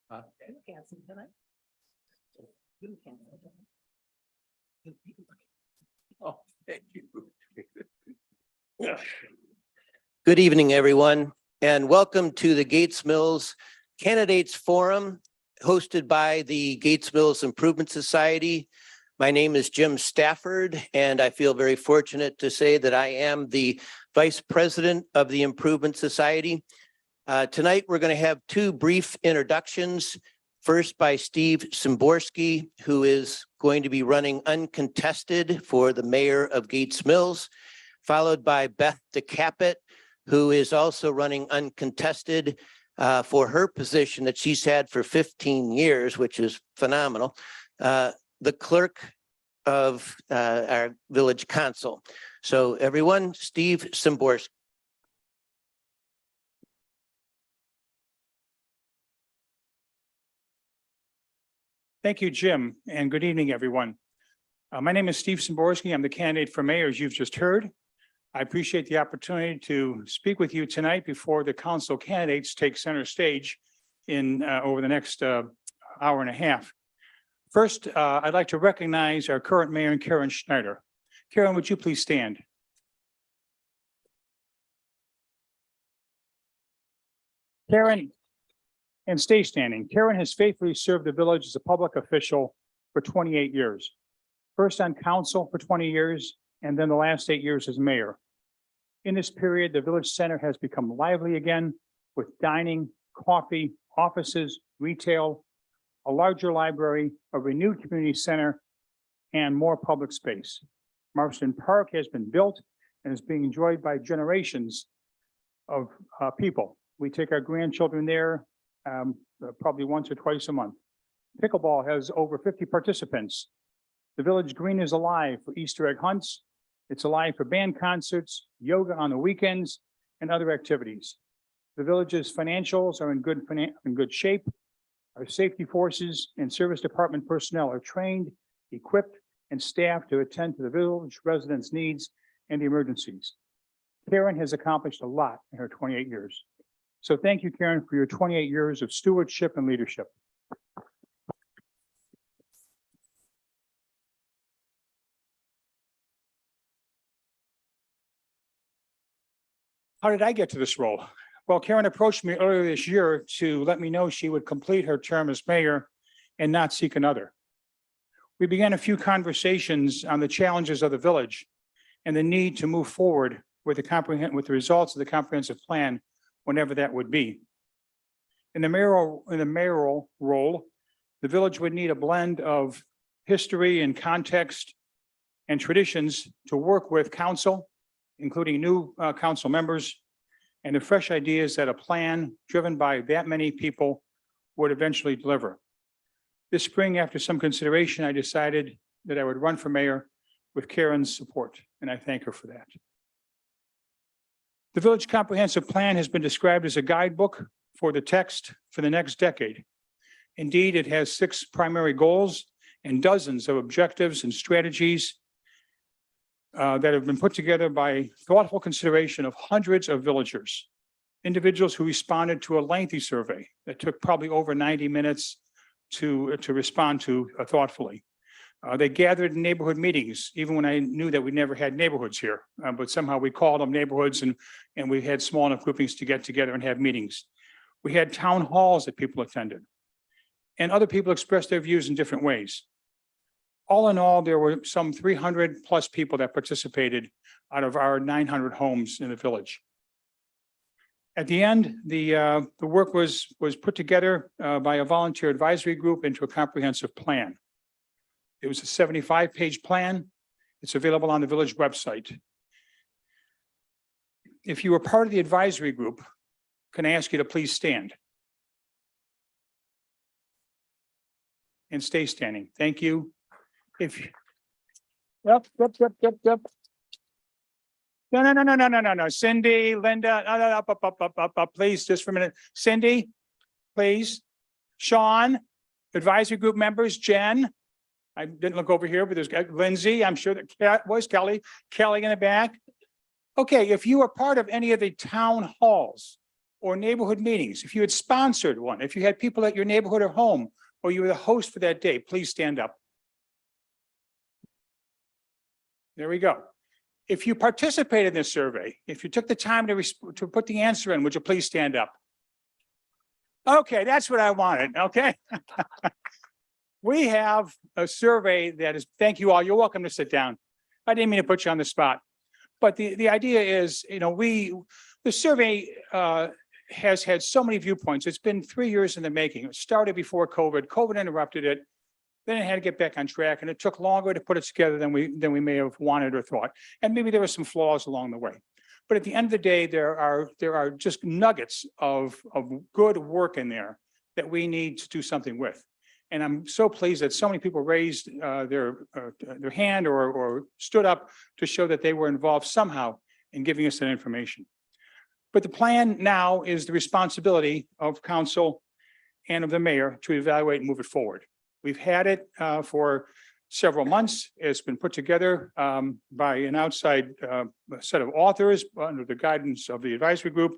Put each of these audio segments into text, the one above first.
Cancel tonight. You cancel tonight. Oh, thank you. Good evening, everyone, and welcome to the Gates Mills Candidates Forum hosted by the Gates Mills Improvement Society. My name is Jim Stafford, and I feel very fortunate to say that I am the Vice President of the Improvement Society. Tonight, we're going to have two brief introductions. First by Steve Szymborski, who is going to be running uncontested for the mayor of Gates Mills, followed by Beth DeCapit, who is also running uncontested for her position that she's had for 15 years, which is phenomenal, the clerk of our village council. So everyone, Steve Szymborski. Thank you, Jim, and good evening, everyone. My name is Steve Szymborski. I'm the candidate for mayor, as you've just heard. I appreciate the opportunity to speak with you tonight before the council candidates take center stage in over the next hour and a half. First, I'd like to recognize our current mayor, Karen Schneider. Karen, would you please stand? Karen, and stay standing. Karen has faithfully served the village as a public official for 28 years. First on council for 20 years, and then the last 8 years as mayor. In this period, the village center has become lively again with dining, coffee, offices, retail, a larger library, a renewed community center, and more public space. Marston Park has been built and is being enjoyed by generations of people. We take our grandchildren there probably once or twice a month. Pickleball has over 50 participants. The village green is alive for Easter egg hunts. It's alive for band concerts, yoga on the weekends, and other activities. The village's financials are in good shape. Our safety forces and service department personnel are trained, equipped, and staffed to attend to the village residents' needs and the emergencies. Karen has accomplished a lot in her 28 years. So thank you, Karen, for your 28 years of stewardship and leadership. How did I get to this role? Well, Karen approached me earlier this year to let me know she would complete her term as mayor and not seek another. We began a few conversations on the challenges of the village and the need to move forward with the results of the comprehensive plan, whenever that would be. In the mayoral role, the village would need a blend of history and context and traditions to work with council, including new council members, and the fresh ideas that a plan driven by that many people would eventually deliver. This spring, after some consideration, I decided that I would run for mayor with Karen's support, and I thank her for that. The Village Comprehensive Plan has been described as a guidebook for the text for the next decade. Indeed, it has 6 primary goals and dozens of objectives and strategies that have been put together by thoughtful consideration of hundreds of villagers, individuals who responded to a lengthy survey that took probably over 90 minutes to respond to thoughtfully. They gathered in neighborhood meetings, even when I knew that we never had neighborhoods here, but somehow we called them neighborhoods and we had small enough groupings to get together and have meetings. We had town halls that people attended, and other people expressed their views in different ways. All in all, there were some 300 plus people that participated out of our 900 homes in the village. At the end, the work was put together by a volunteer advisory group into a comprehensive plan. It was a 75-page plan. It's available on the village website. If you were part of the advisory group, can I ask you to please stand? And stay standing. Thank you. Yep. No. Cindy, Linda, up, please, just for a minute. Cindy, please. Sean, advisory group members, Jen. I didn't look over here, but there's Lindsay. I'm sure that was Kelly in the back. Okay, if you are part of any of the town halls or neighborhood meetings, if you had sponsored one, if you had people at your neighborhood or home, or you were the host for that day, please stand up. There we go. If you participated in this survey, if you took the time to put the answer in, would you please stand up? Okay, that's what I wanted, okay? We have a survey that is, thank you all, you're welcome to sit down. I didn't mean to put you on the spot. But the idea is, the survey has had so many viewpoints. It's been 3 years in the making. It started before COVID. COVID interrupted it. Then it had to get back on track, and it took longer to put it together than we may have wanted or thought. And maybe there were some flaws along the way. But at the end of the day, there are just nuggets of good work in there that we need to do something with. And I'm so pleased that so many people raised their hand or stood up to show that they were involved somehow in giving us that information. But the plan now is the responsibility of council and of the mayor to evaluate and move it forward. We've had it for several months. It's been put together by an outside set of authors under the guidance of the advisory group.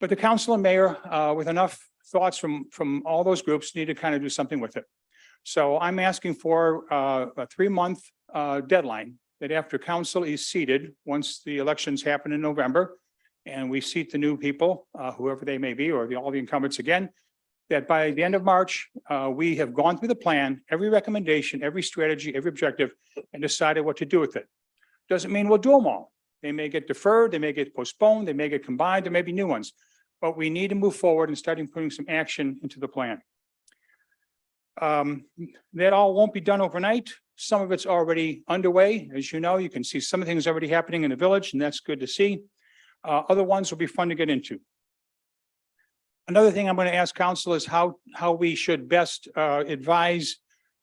But the council and mayor, with enough thoughts from all those groups, need to kind of do something with it. So I'm asking for a 3-month deadline that after council is seated, once the elections happen in November, and we seat the new people, whoever they may be, or all the incumbents again, that by the end of March, we have gone through the plan, every recommendation, every strategy, every objective, and decided what to do with it. Doesn't mean we'll do them all. They may get deferred, they may get postponed, they may get combined, there may be new ones. But we need to move forward and starting putting some action into the plan. That all won't be done overnight. Some of it's already underway. As you know, you can see some of the things already happening in the village, and that's good to see. Other ones will be fun to get into. Another thing I'm going to ask council is how we should best advise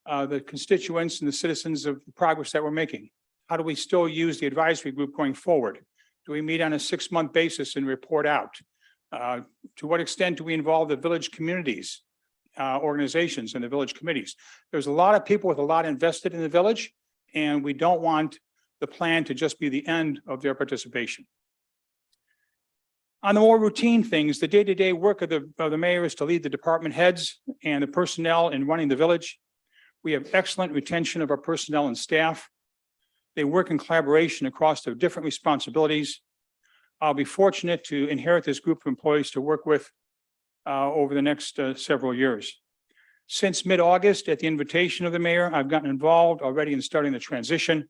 the constituents and the citizens of the progress that we're making. How do we still use the advisory group going forward? Do we meet on a 6-month basis and report out? To what extent do we involve the village communities, organizations and the village committees? There's a lot of people with a lot invested in the village, and we don't want the plan to just be the end of their participation. On the more routine things, the day-to-day work of the mayor is to lead the department heads and the personnel in running the village. We have excellent retention of our personnel and staff. They work in collaboration across their different responsibilities. I'll be fortunate to inherit this group of employees to work with over the next several years. Since mid-August, at the invitation of the mayor, I've gotten involved already in starting the transition.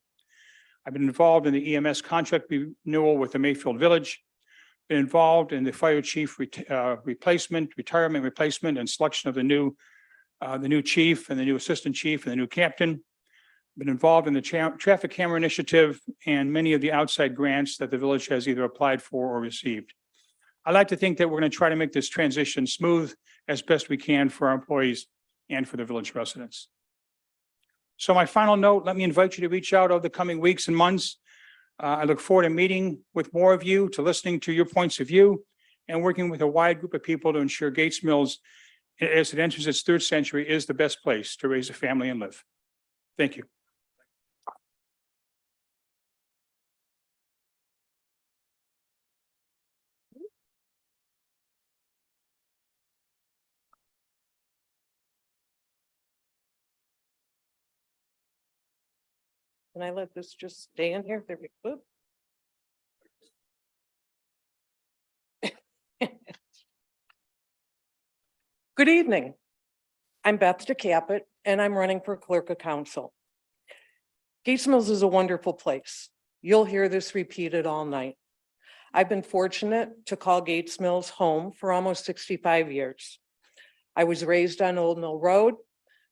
I've been involved in the E.M.S. contract renewal with the Mayfield Village, been involved in the fire chief retirement replacement, and selection of the new chief and the new assistant chief and the new captain. Been involved in the traffic camera initiative and many of the outside grants that the village has either applied for or received. I like to think that we're going to try to make this transition smooth as best we can for our employees and for the village residents. So my final note, let me invite you to reach out over the coming weeks and months. I look forward to meeting with more of you, to listening to your points of view, and working with a wide group of people to ensure Gates Mills, as it enters its 3rd century, is the best place to raise a family and live. Thank you. Can I let this just stay in here? There we go. Good evening. I'm Beth DeCapit, and I'm running for clerk of council. Gates Mills is a wonderful place. You'll hear this repeated all night. I've been fortunate to call Gates Mills home for almost 65 years. I was raised on Old Mill Road.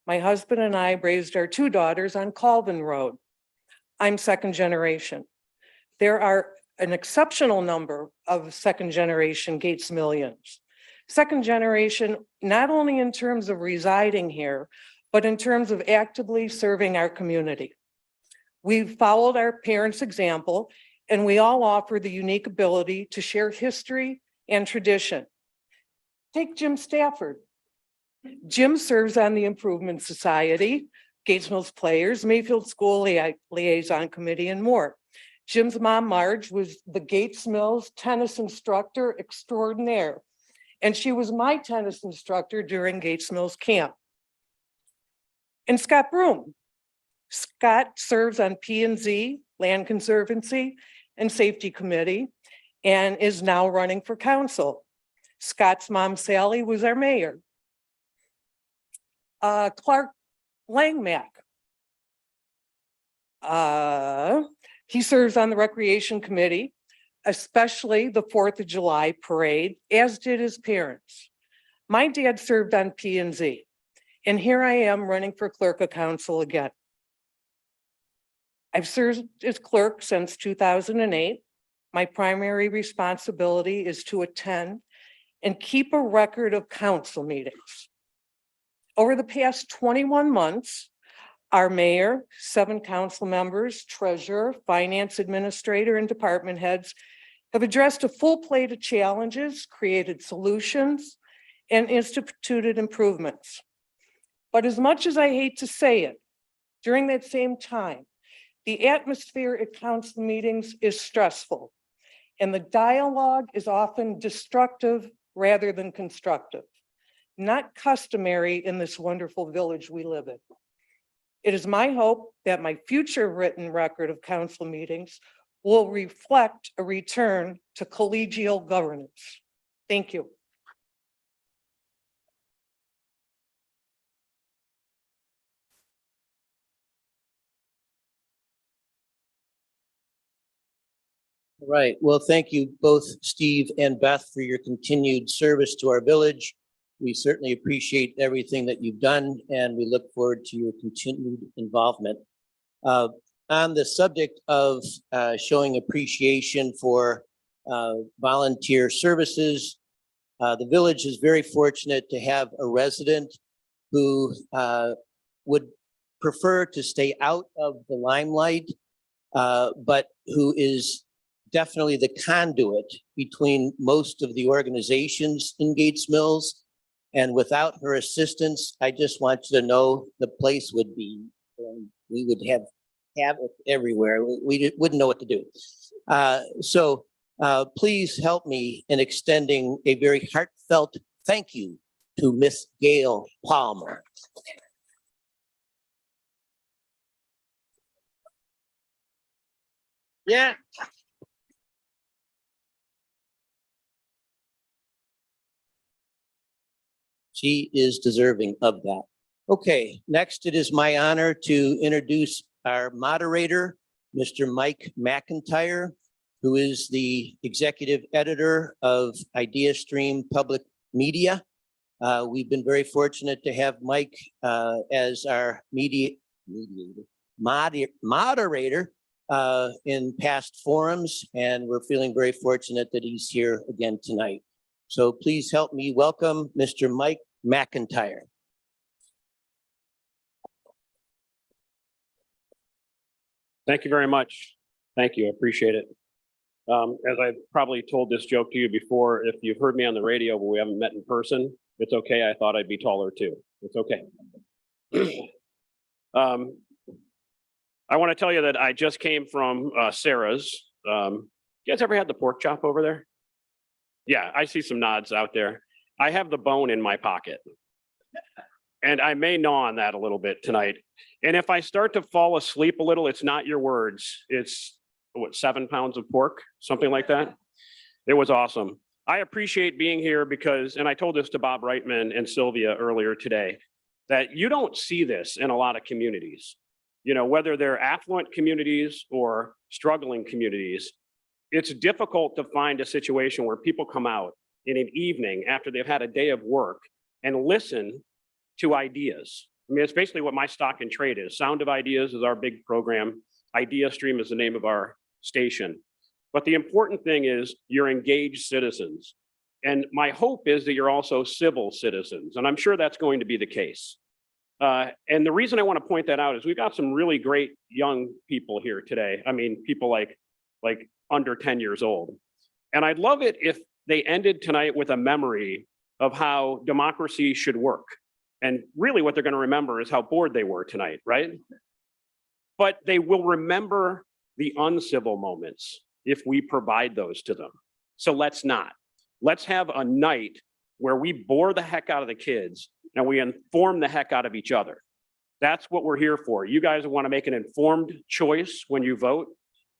My husband and I raised our 2 daughters on Colvin Road. I'm 2nd generation. There are an exceptional number of 2nd generation Gates Millians. 2nd generation, not only in terms of residing here, but in terms of actively serving our community. We've followed our parents' example, and we all offer the unique ability to share history and tradition. Take Jim Stafford. Jim serves on the Improvement Society, Gates Mills Players, Mayfield School Liaison Committee, and more. Jim's mom, Marge, was the Gates Mills tennis instructor extraordinaire, and she was my tennis instructor during Gates Mills camp. And Scott Broom. Scott serves on P&Z, Land Conservancy, and Safety Committee, and is now running for council. Scott's mom, Sally, was our mayor. Clark Langmack. He serves on the Recreation Committee, especially the 4th of July parade, as did his parents. My dad served on P&Z, and here I am running for clerk of council again. I've served as clerk since 2008. My primary responsibility is to attend and keep a record of council meetings. Over the past 21 months, our mayor, 7 council members, treasurer, finance administrator, and department heads have addressed a full plate of challenges, created solutions, and instituted improvements. But as much as I hate to say it, during that same time, the atmosphere at council meetings is stressful, and the dialogue is often destructive rather than constructive, not customary in this wonderful village we live in. It is my hope that my future written record of council meetings will reflect a return to collegial governance. Thank you. Right. Well, thank you both, Steve and Beth, for your continued service to our village. We certainly appreciate everything that you've done, and we look forward to your continued involvement. On the subject of showing appreciation for volunteer services, the village is very fortunate to have a resident who would prefer to stay out of the limelight, but who is definitely the conduit between most of the organizations in Gates Mills. And without her assistance, I just want you to know the place would be, we would have it everywhere. We wouldn't know what to do. So please help me in extending a very heartfelt thank you to Miss Gail Palmer. Yeah. She is deserving of that. Okay, next it is my honor to introduce our moderator, Mr. Mike McIntyre, who is the executive editor of IdeaStream Public Media. We've been very fortunate to have Mike as our moderator in past forums, and we're feeling very fortunate that he's here again tonight. So please help me welcome Mr. Mike McIntyre. Thank you very much. Thank you. I appreciate it. As I've probably told this joke to you before, if you've heard me on the radio, but we haven't met in person, it's okay. I thought I'd be taller too. It's okay. I want to tell you that I just came from Sarah's. You guys ever had the pork chop over there? Yeah, I see some nods out there. I have the bone in my pocket, and I may gnaw on that a little bit tonight. And if I start to fall asleep a little, it's not your words. It's what, 7 pounds of pork, something like that. It was awesome. I appreciate being here because, and I told this to Bob Reitman and Sylvia earlier today, that you don't see this in a lot of communities. You know, whether they're affluent communities or struggling communities, it's difficult to find a situation where people come out in an evening after they've had a day of work and listen to ideas. I mean, it's basically what my stock and trade is. Sound of Ideas is our big program. IdeaStream is the name of our station. But the important thing is you're engaged citizens. And my hope is that you're also civil citizens. And I'm sure that's going to be the case. And the reason I want to point that out is we've got some really great young people here today. I mean, people like under 10 years old. And I'd love it if they ended tonight with a memory of how democracy should work. And really what they're going to remember is how bored they were tonight, right? But they will remember the uncivil moments if we provide those to them. So let's not. Let's have a night where we bore the heck out of the kids and we inform the heck out of each other. That's what we're here for. You guys want to make an informed choice when you vote.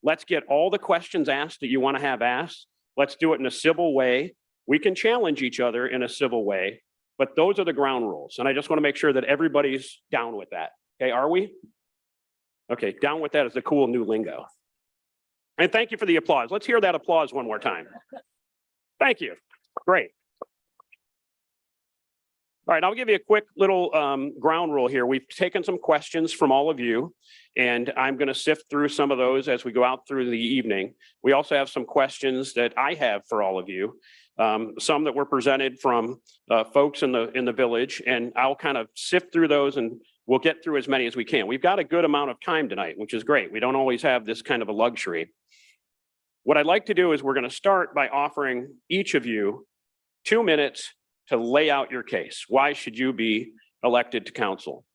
Let's get all the questions asked that you want to have asked. Let's do it in a civil way. We can challenge each other in a civil way, but those are the ground rules. And I just want to make sure that everybody's down with that. Okay, are we? Okay, down with that is the cool new lingo. And thank you for the applause. Let's hear that applause one more time. Thank you. Great. All right, I'll give you a quick little ground rule here. We've taken some questions from all of you, and I'm going to sift through some of those as we go out through the evening. We also have some questions that I have for all of you, some that were presented from folks in the village, and I'll kind of sift through those and we'll get through as many as we can. We've got a good amount of time tonight, which is great. We don't always have this kind of a luxury. What I'd like to do is we're going to start by offering each of you 2 minutes to lay out your case. Why should you be elected to council?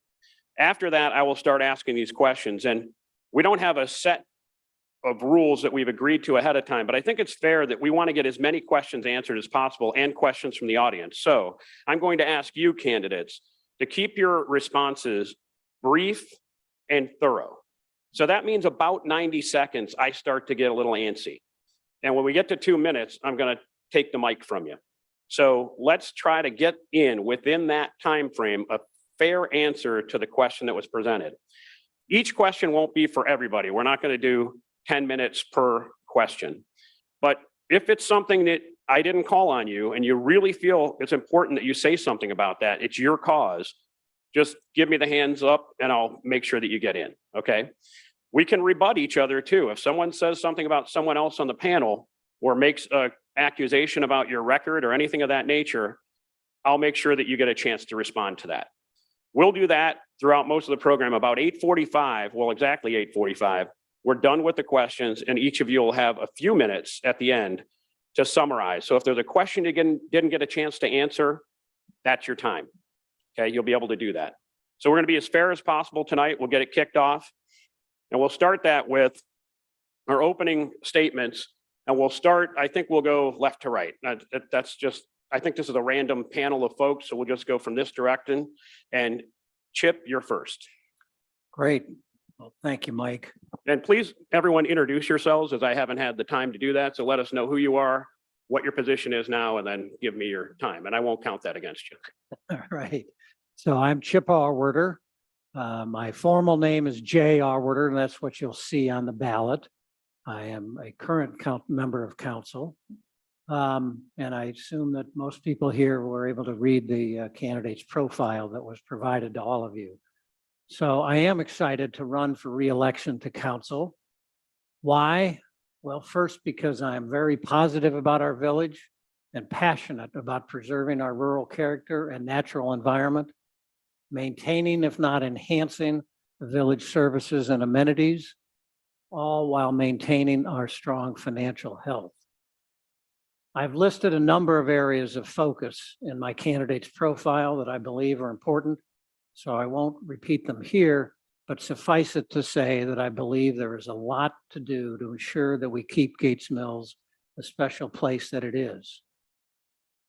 After that, I will start asking these questions, and we don't have a set of rules that we've agreed to ahead of time, but I think it's fair that we want to get as many questions answered as possible and questions from the audience. So I'm going to ask you candidates to keep your responses brief and thorough. So that means about 90 seconds, I start to get a little antsy. And when we get to 2 minutes, I'm going to take the mic from you. So let's try to get in within that time frame a fair answer to the question that was presented. Each question won't be for everybody. We're not going to do 10 minutes per question. But if it's something that I didn't call on you and you really feel it's important that you say something about that, it's your cause, just give me the hands up and I'll make sure that you get in, okay? We can rebut each other too. If someone says something about someone else on the panel or makes a accusation about your record or anything of that nature, I'll make sure that you get a chance to respond to that. We'll do that throughout most of the program. About 8:45, well, exactly 8:45, we're done with the questions and each of you will have a few minutes at the end to summarize. So if there's a question you didn't get a chance to answer, that's your time. Okay, you'll be able to do that. So we're going to be as fair as possible tonight. We'll get it kicked off. And we'll start that with our opening statements. And we'll start, I think we'll go left to right. That's just, I think this is a random panel of folks. So we'll just go from this direction. And Chip, you're first. Great. Well, thank you, Mike. And please, everyone, introduce yourselves as I haven't had the time to do that. So let us know who you are, what your position is now, and then give me your time. And I won't count that against you. All right. So I'm Chip Allworder. My formal name is J. Allworder, and that's what you'll see on the ballot. I am a current member of council. And I assume that most people here were able to read the candidate's profile that was provided to all of you. So I am excited to run for re-election to council. Why? Well, first, because I'm very positive about our village and passionate about preserving our rural character and natural environment, maintaining, if not enhancing, the village services and amenities, all while maintaining our strong financial health. I've listed a number of areas of focus in my candidate's profile that I believe are important, so I won't repeat them here, but suffice it to say that I believe there is a lot to do to ensure that we keep Gates Mills the special place that it is.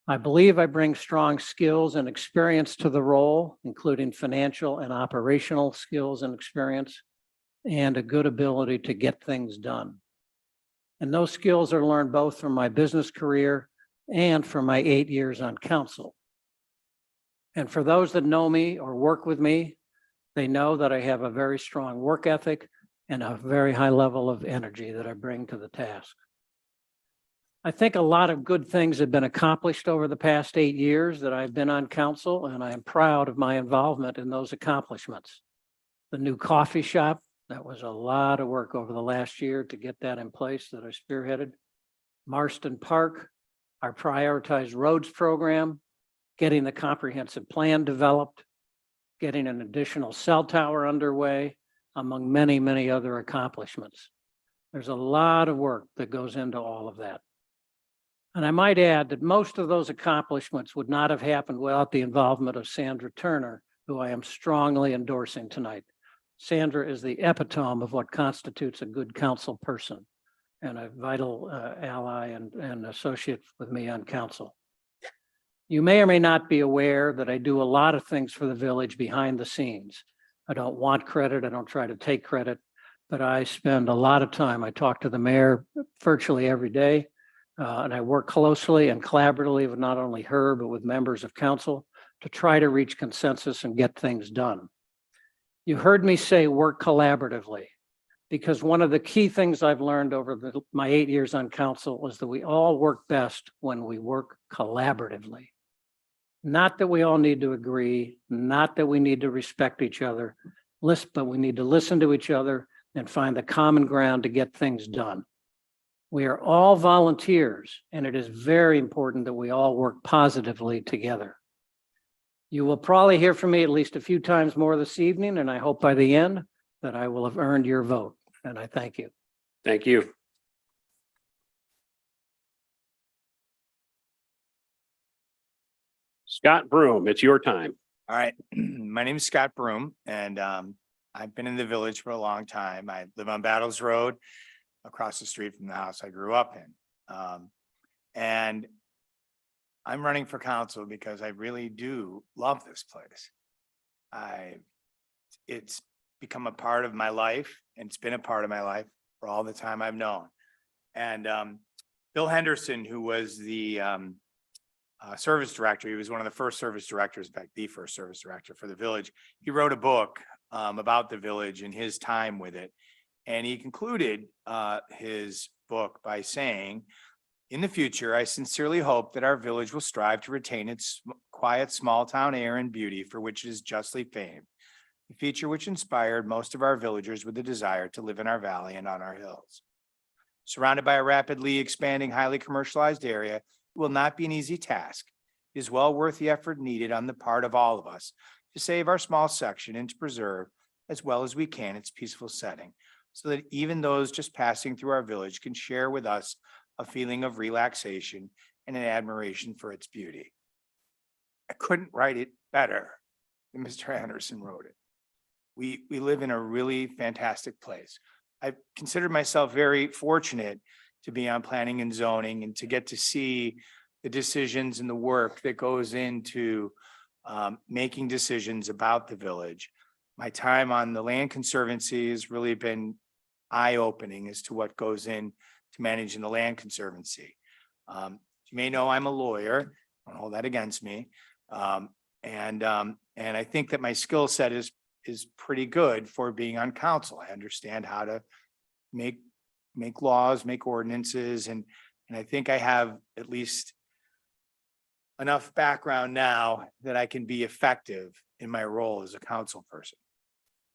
I believe I bring strong skills and experience to the role, including financial and operational skills and experience, and a good ability to get things done. And those skills are learned both from my business career and from my 8 years on council. And for those that know me or work with me, they know that I have a very strong work ethic and a very high level of energy that I bring to the task. I think a lot of good things have been accomplished over the past 8 years that I've been on council, and I am proud of my involvement in those accomplishments. The new coffee shop, that was a lot of work over the last year to get that in place that I spearheaded. Marston Park, our prioritized roads program, getting the comprehensive plan developed, getting an additional cell tower underway, among many, many other accomplishments. There's a lot of work that goes into all of that. And I might add that most of those accomplishments would not have happened without the involvement of Sandra Turner, who I am strongly endorsing tonight. Sandra is the epitome of what constitutes a good council person and a vital ally and associate with me on council. You may or may not be aware that I do a lot of things for the village behind the scenes. I don't want credit. I don't try to take credit, but I spend a lot of time. I talk to the mayor virtually every day, and I work closely and collaboratively with not only her, but with members of council to try to reach consensus and get things done. You heard me say work collaboratively, because one of the key things I've learned over my 8 years on council was that we all work best when we work collaboratively. Not that we all need to agree, not that we need to respect each other, but we need to listen to each other and find the common ground to get things done. We are all volunteers, and it is very important that we all work positively together. You will probably hear from me at least a few times more this evening, and I hope by the end that I will have earned your vote, and I thank you. Thank you. Scott Broom, it's your time. All right, my name is Scott Broom, and I've been in the village for a long time. I live on Battles Road, across the street from the house I grew up in. And I'm running for council because I really do love this place. It's become a part of my life, and it's been a part of my life for all the time I've known. And Bill Henderson, who was the service director, he was one of the first service directors, in fact, the first service director for the village. He wrote a book about the village and his time with it. And he concluded his book by saying, in the future, I sincerely hope that our village will strive to retain its quiet small town air and beauty for which it is justly famed, a feature which inspired most of our villagers with the desire to live in our valley and on our hills. Surrounded by a rapidly expanding, highly commercialized area, it will not be an easy task. It is well worth the effort needed on the part of all of us to save our small section and to preserve, as well as we can, its peaceful setting, so that even those just passing through our village can share with us a feeling of relaxation and an admiration for its beauty. I couldn't write it better than Mr. Anderson wrote it. We live in a really fantastic place. I consider myself very fortunate to be on planning and zoning and to get to see the decisions and the work that goes into making decisions about the village. My time on the Land Conservancy has really been eye-opening as to what goes in to managing the Land Conservancy. You may know I'm a lawyer. Don't hold that against me. And I think that my skill set is pretty good for being on council. I understand how to make laws, make ordinances, and I think I have at least enough background now that I can be effective in my role as a council person.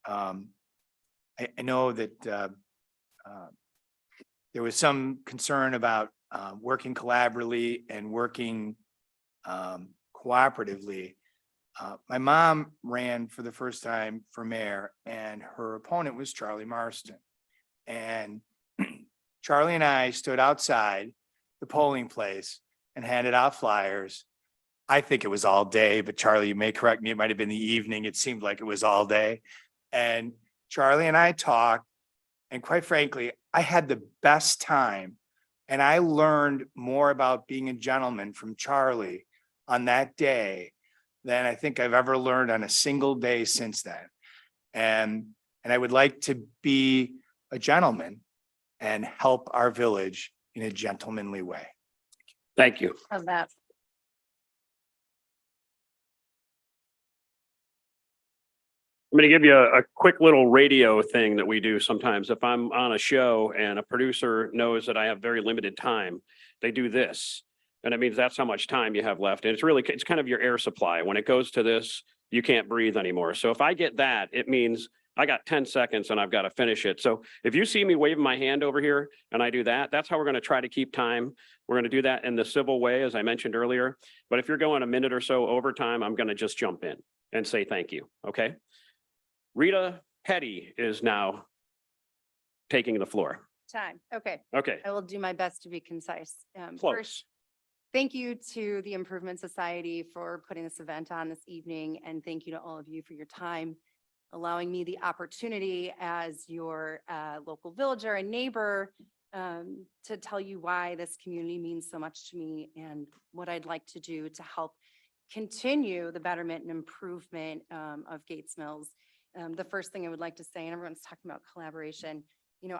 I know that there was some concern about working collaboratively and working cooperatively. My mom ran for the first time for mayor, and her opponent was Charlie Marston. And Charlie and I stood outside the polling place and handed out flyers. I think it was all day, but Charlie, you may correct me, it might have been the evening. It seemed like it was all day. And Charlie and I talked, and quite frankly, I had the best time. And I learned more about being a gentleman from Charlie on that day than I think I've ever learned on a single day since then. And I would like to be a gentleman and help our village in a gentlemanly way. Thank you. Of that. I'm going to give you a quick little radio thing that we do sometimes. If I'm on a show and a producer knows that I have very limited time, they do this. And it means that's how much time you have left. And it's kind of your air supply. When it goes to this, you can't breathe anymore. So if I get that, it means I got 10 seconds and I've got to finish it. So if you see me waving my hand over here and I do that, that's how we're going to try to keep time. We're going to do that in the civil way, as I mentioned earlier. But if you're going a minute or so over time, I'm going to just jump in and say thank you. Okay. Rita Petty is now taking the floor. Time. Okay. Okay, I will do my best to be concise. close. First, thank you to the Improvement Society for putting this event on this evening, and thank you to all of you for your time allowing me the opportunity as your local villager and neighbor to tell you why this community means so much to me and what I'd like to do to help continue the betterment and improvement of Gates Mills. The first thing I would like to say, and everyone's talking about collaboration,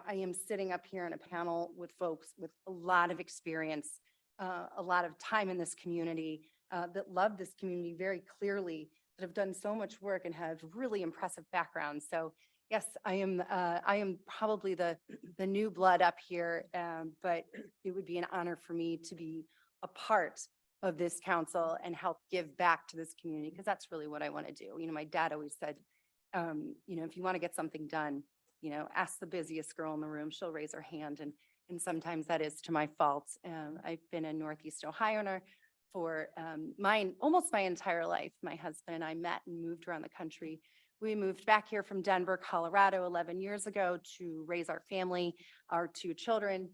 I am sitting up here in a panel with folks with a lot of experience, a lot of time in this community, that love this community very clearly, that have done so much work and have really impressive backgrounds. So yes, I am probably the new blood up here, but it would be an honor for me to be a part of this council and help give back to this community, because that's really what I want to do. My dad always said, if you want to get something done, ask the busiest girl in the room, she'll raise her hand. And sometimes that is to my fault. I've been a Northeast Ohioer for almost my entire life. My husband and I met and moved around the country. We moved back here from Denver, Colorado 11 years ago to raise our family, our 2 children,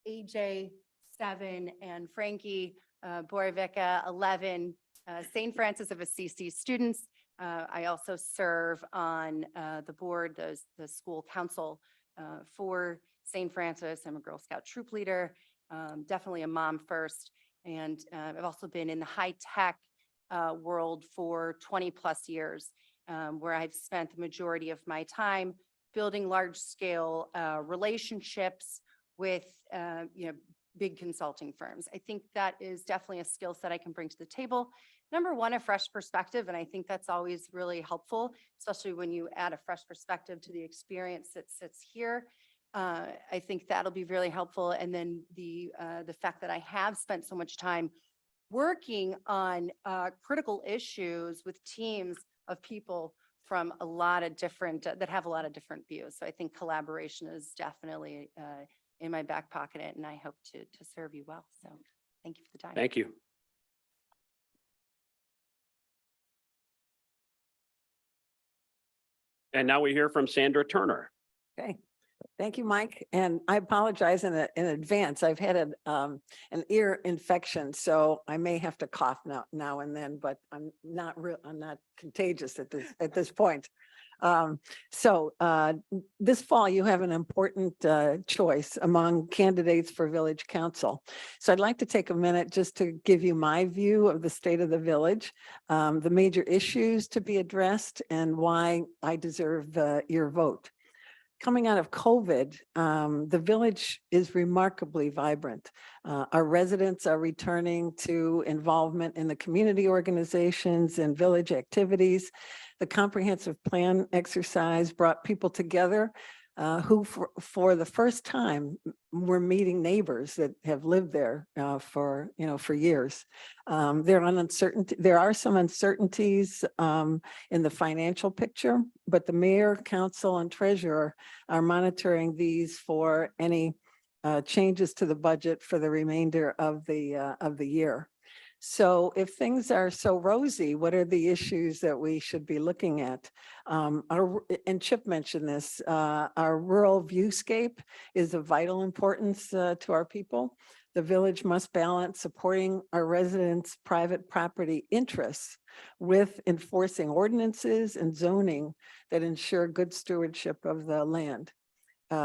AJ, 7, and Frankie, Borovica, 11, St. Francis of Assisi students. I also serve on the board, the school council for St. Francis. I'm a Girl Scout troop leader, definitely a mom first. And I've also been in the high tech world for 20 plus years, where I've spent the majority of my time building large scale relationships with big consulting firms. I think that is definitely a skill set I can bring to the table. Number one, a fresh perspective. And I think that's always really helpful, especially when you add a fresh perspective to the experience that sits here. I think that'll be really helpful. And then the fact that I have spent so much time working on critical issues with teams of people from a lot of different, that have a lot of different views. So I think collaboration is definitely in my back pocket, and I hope to serve you well. So thank you for the time. Thank you. And now we hear from Sandra Turner. Okay, thank you, Mike. And I apologize in advance. I've had an ear infection, so I may have to cough now and then, but I'm not contagious at this point. This fall, you have an important choice among candidates for village council. So I'd like to take a minute just to give you my view of the state of the village, the major issues to be addressed, and why I deserve your vote. Coming out of COVID, the village is remarkably vibrant. Our residents are returning to involvement in the community organizations and village activities. The comprehensive plan exercise brought people together who for the first time were meeting neighbors that have lived there for years. There are some uncertainties in the financial picture, but the mayor, council, and treasurer are monitoring these for any changes to the budget for the remainder of the year. So if things are so rosy, what are the issues that we should be looking at? And Chip mentioned this, our rural viewscape is of vital importance to our people. The village must balance supporting our residents' private property interests with enforcing ordinances and zoning that ensure good stewardship of the land.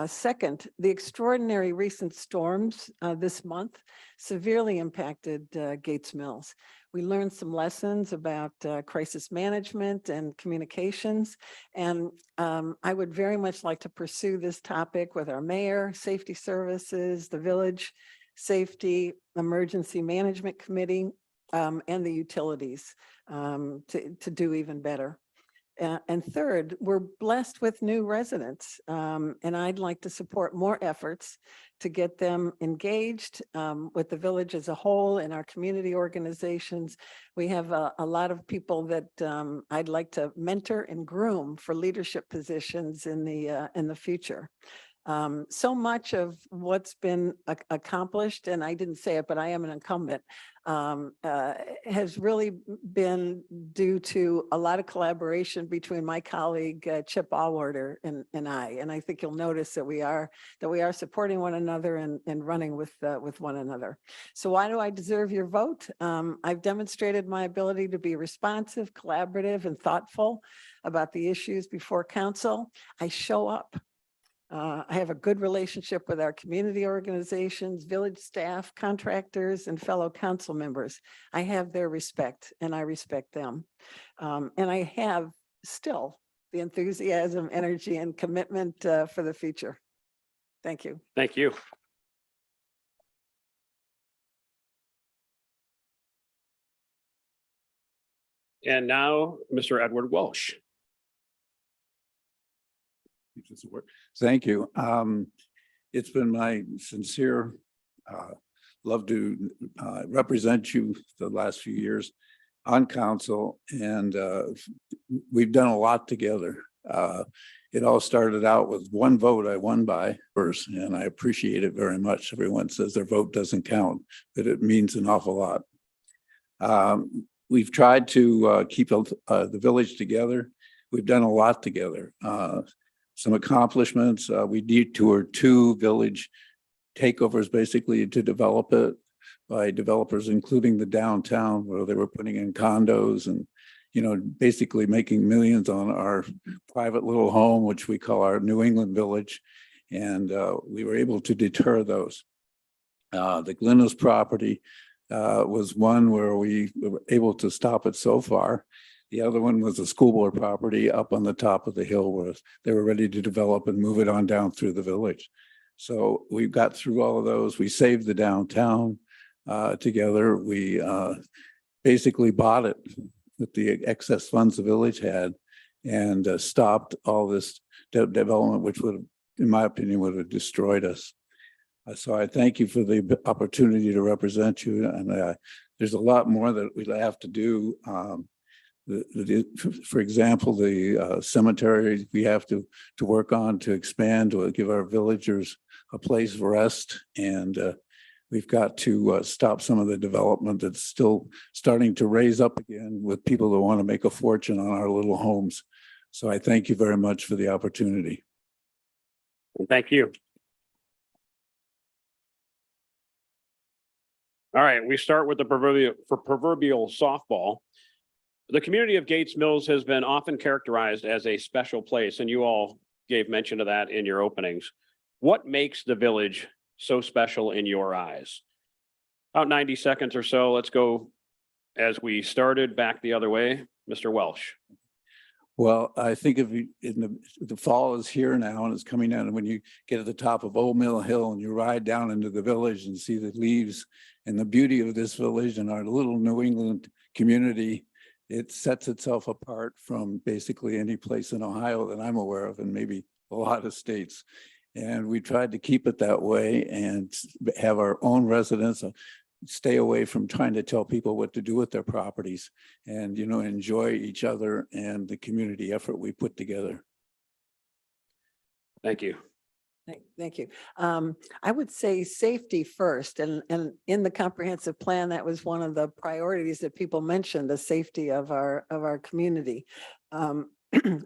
Second, the extraordinary recent storms this month severely impacted Gates Mills. We learned some lessons about crisis management and communications, and I would very much like to pursue this topic with our mayor, safety services, the village safety emergency management committee, and the utilities to do even better. And third, we're blessed with new residents, and I'd like to support more efforts to get them engaged with the village as a whole and our community organizations. We have a lot of people that I'd like to mentor and groom for leadership positions in the future. So much of what's been accomplished, and I didn't say it, but I am an incumbent, has really been due to a lot of collaboration between my colleague Chip Allwarder and I. And I think you'll notice that we are supporting one another and running with one another. So why do I deserve your vote? I've demonstrated my ability to be responsive, collaborative, and thoughtful about the issues before council. I show up. I have a good relationship with our community organizations, village staff, contractors, and fellow council members. I have their respect and I respect them. And I have still the enthusiasm, energy, and commitment for the future. Thank you. Thank you. And now, Mr. Edward Welsh. Thank you. It's been my sincere love to represent you the last few years on council, and we've done a lot together. It all started out with one vote I won by first, and I appreciate it very much. Everyone says their vote doesn't count, but it means an awful lot. We've tried to keep the village together. We've done a lot together. Some accomplishments, we detoured 2 village takeovers basically to develop it by developers, including the downtown, where they were putting in condos and, you know, basically making millions on our private little home, which we call our New England village. And we were able to deter those. The Glennis property was one where we were able to stop it so far. The other one was a school board property up on the top of the hill where they were ready to develop and move it on down through the village. So we got through all of those. We saved the downtown together. We basically bought it with the excess funds the village had and stopped all this development, which would, in my opinion, would have destroyed us. So I thank you for the opportunity to represent you. And there's a lot more that we have to do. For example, the cemetery we have to work on to expand, to give our villagers a place of rest. And we've got to stop some of the development that's still starting to raise up again with people that want to make a fortune on our little homes. So I thank you very much for the opportunity. Thank you. All right, we start with the proverbial softball. The community of Gates Mills has been often characterized as a special place, and you all gave mention of that in your openings. What makes the village so special in your eyes? About 90 seconds or so. Let's go as we started back the other way. Mr. Welsh. Well, I think if you, the fall is here now and it's coming down, and when you get at the top of Old Mill Hill and you ride down into the village and see the leaves and the beauty of this village and our little New England community, it sets itself apart from basically any place in Ohio that I'm aware of, and maybe a lot of states. And we tried to keep it that way and have our own residents, stay away from trying to tell people what to do with their properties, and, you know, enjoy each other and the community effort we put together. Thank you. Thank you. I would say safety first, and in the comprehensive plan, that was one of the priorities that people mentioned, the safety of our community.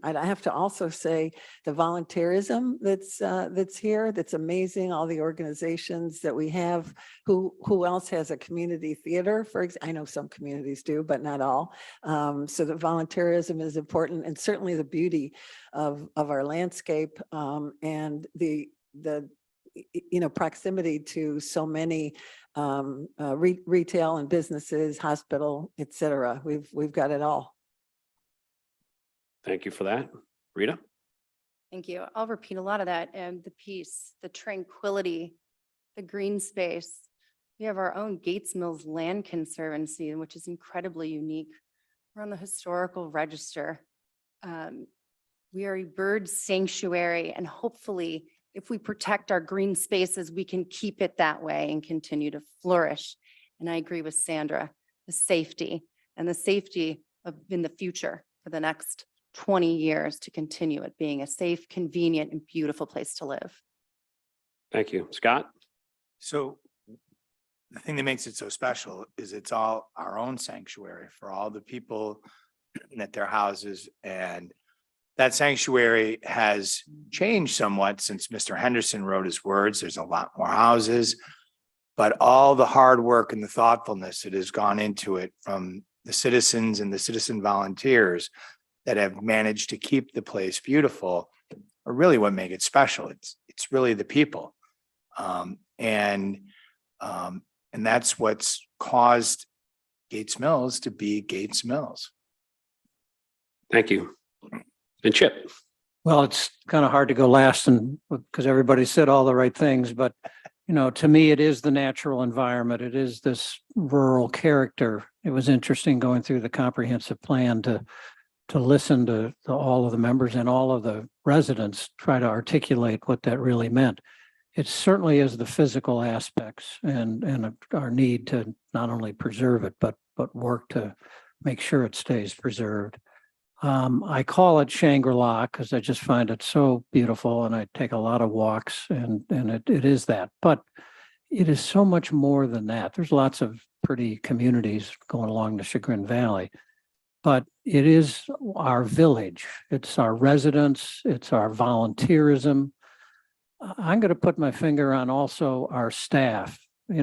I have to also say the volunteerism that's here, that's amazing. All the organizations that we have. Who else has a community theater? For example, I know some communities do, but not all. So the volunteerism is important, and certainly the beauty of our landscape and the proximity to so many retail and businesses, hospital, et cetera. We've got it all. Thank you for that. Rita? Thank you. I'll repeat a lot of that. And the peace, the tranquility, the green space. We have our own Gates Mills Land Conservancy, which is incredibly unique. We're on the historical register. We are a bird sanctuary, and hopefully, if we protect our green spaces, we can keep it that way and continue to flourish. And I agree with Sandra, the safety in the future for the next 20 years to continue it being a safe, convenient, and beautiful place to live. Thank you. Scott? So the thing that makes it so special is it's all our own sanctuary for all the people at their houses. And that sanctuary has changed somewhat since Mr. Henderson wrote his words. There's a lot more houses, but all the hard work and the thoughtfulness that has gone into it from the citizens and the citizen volunteers that have managed to keep the place beautiful are really what make it special. It's really the people. And that's what's caused Gates Mills to be Gates Mills. Thank you. And Chip, Well, it's kind of hard to go last and because everybody said all the right things, but to me, it is the natural environment. It is this rural character. It was interesting going through the comprehensive plan to listen to all of the members and all of the residents try to articulate what that really meant. It certainly is the physical aspects and our need to not only preserve it, but work to make sure it stays preserved. I call it Shangri-La because I just find it so beautiful and I take a lot of walks and it is that, but it is so much more than that. There's lots of pretty communities going along the Chagrin Valley, but it is our village. It's our residents. It's our volunteerism. I'm going to put my finger on also our staff. You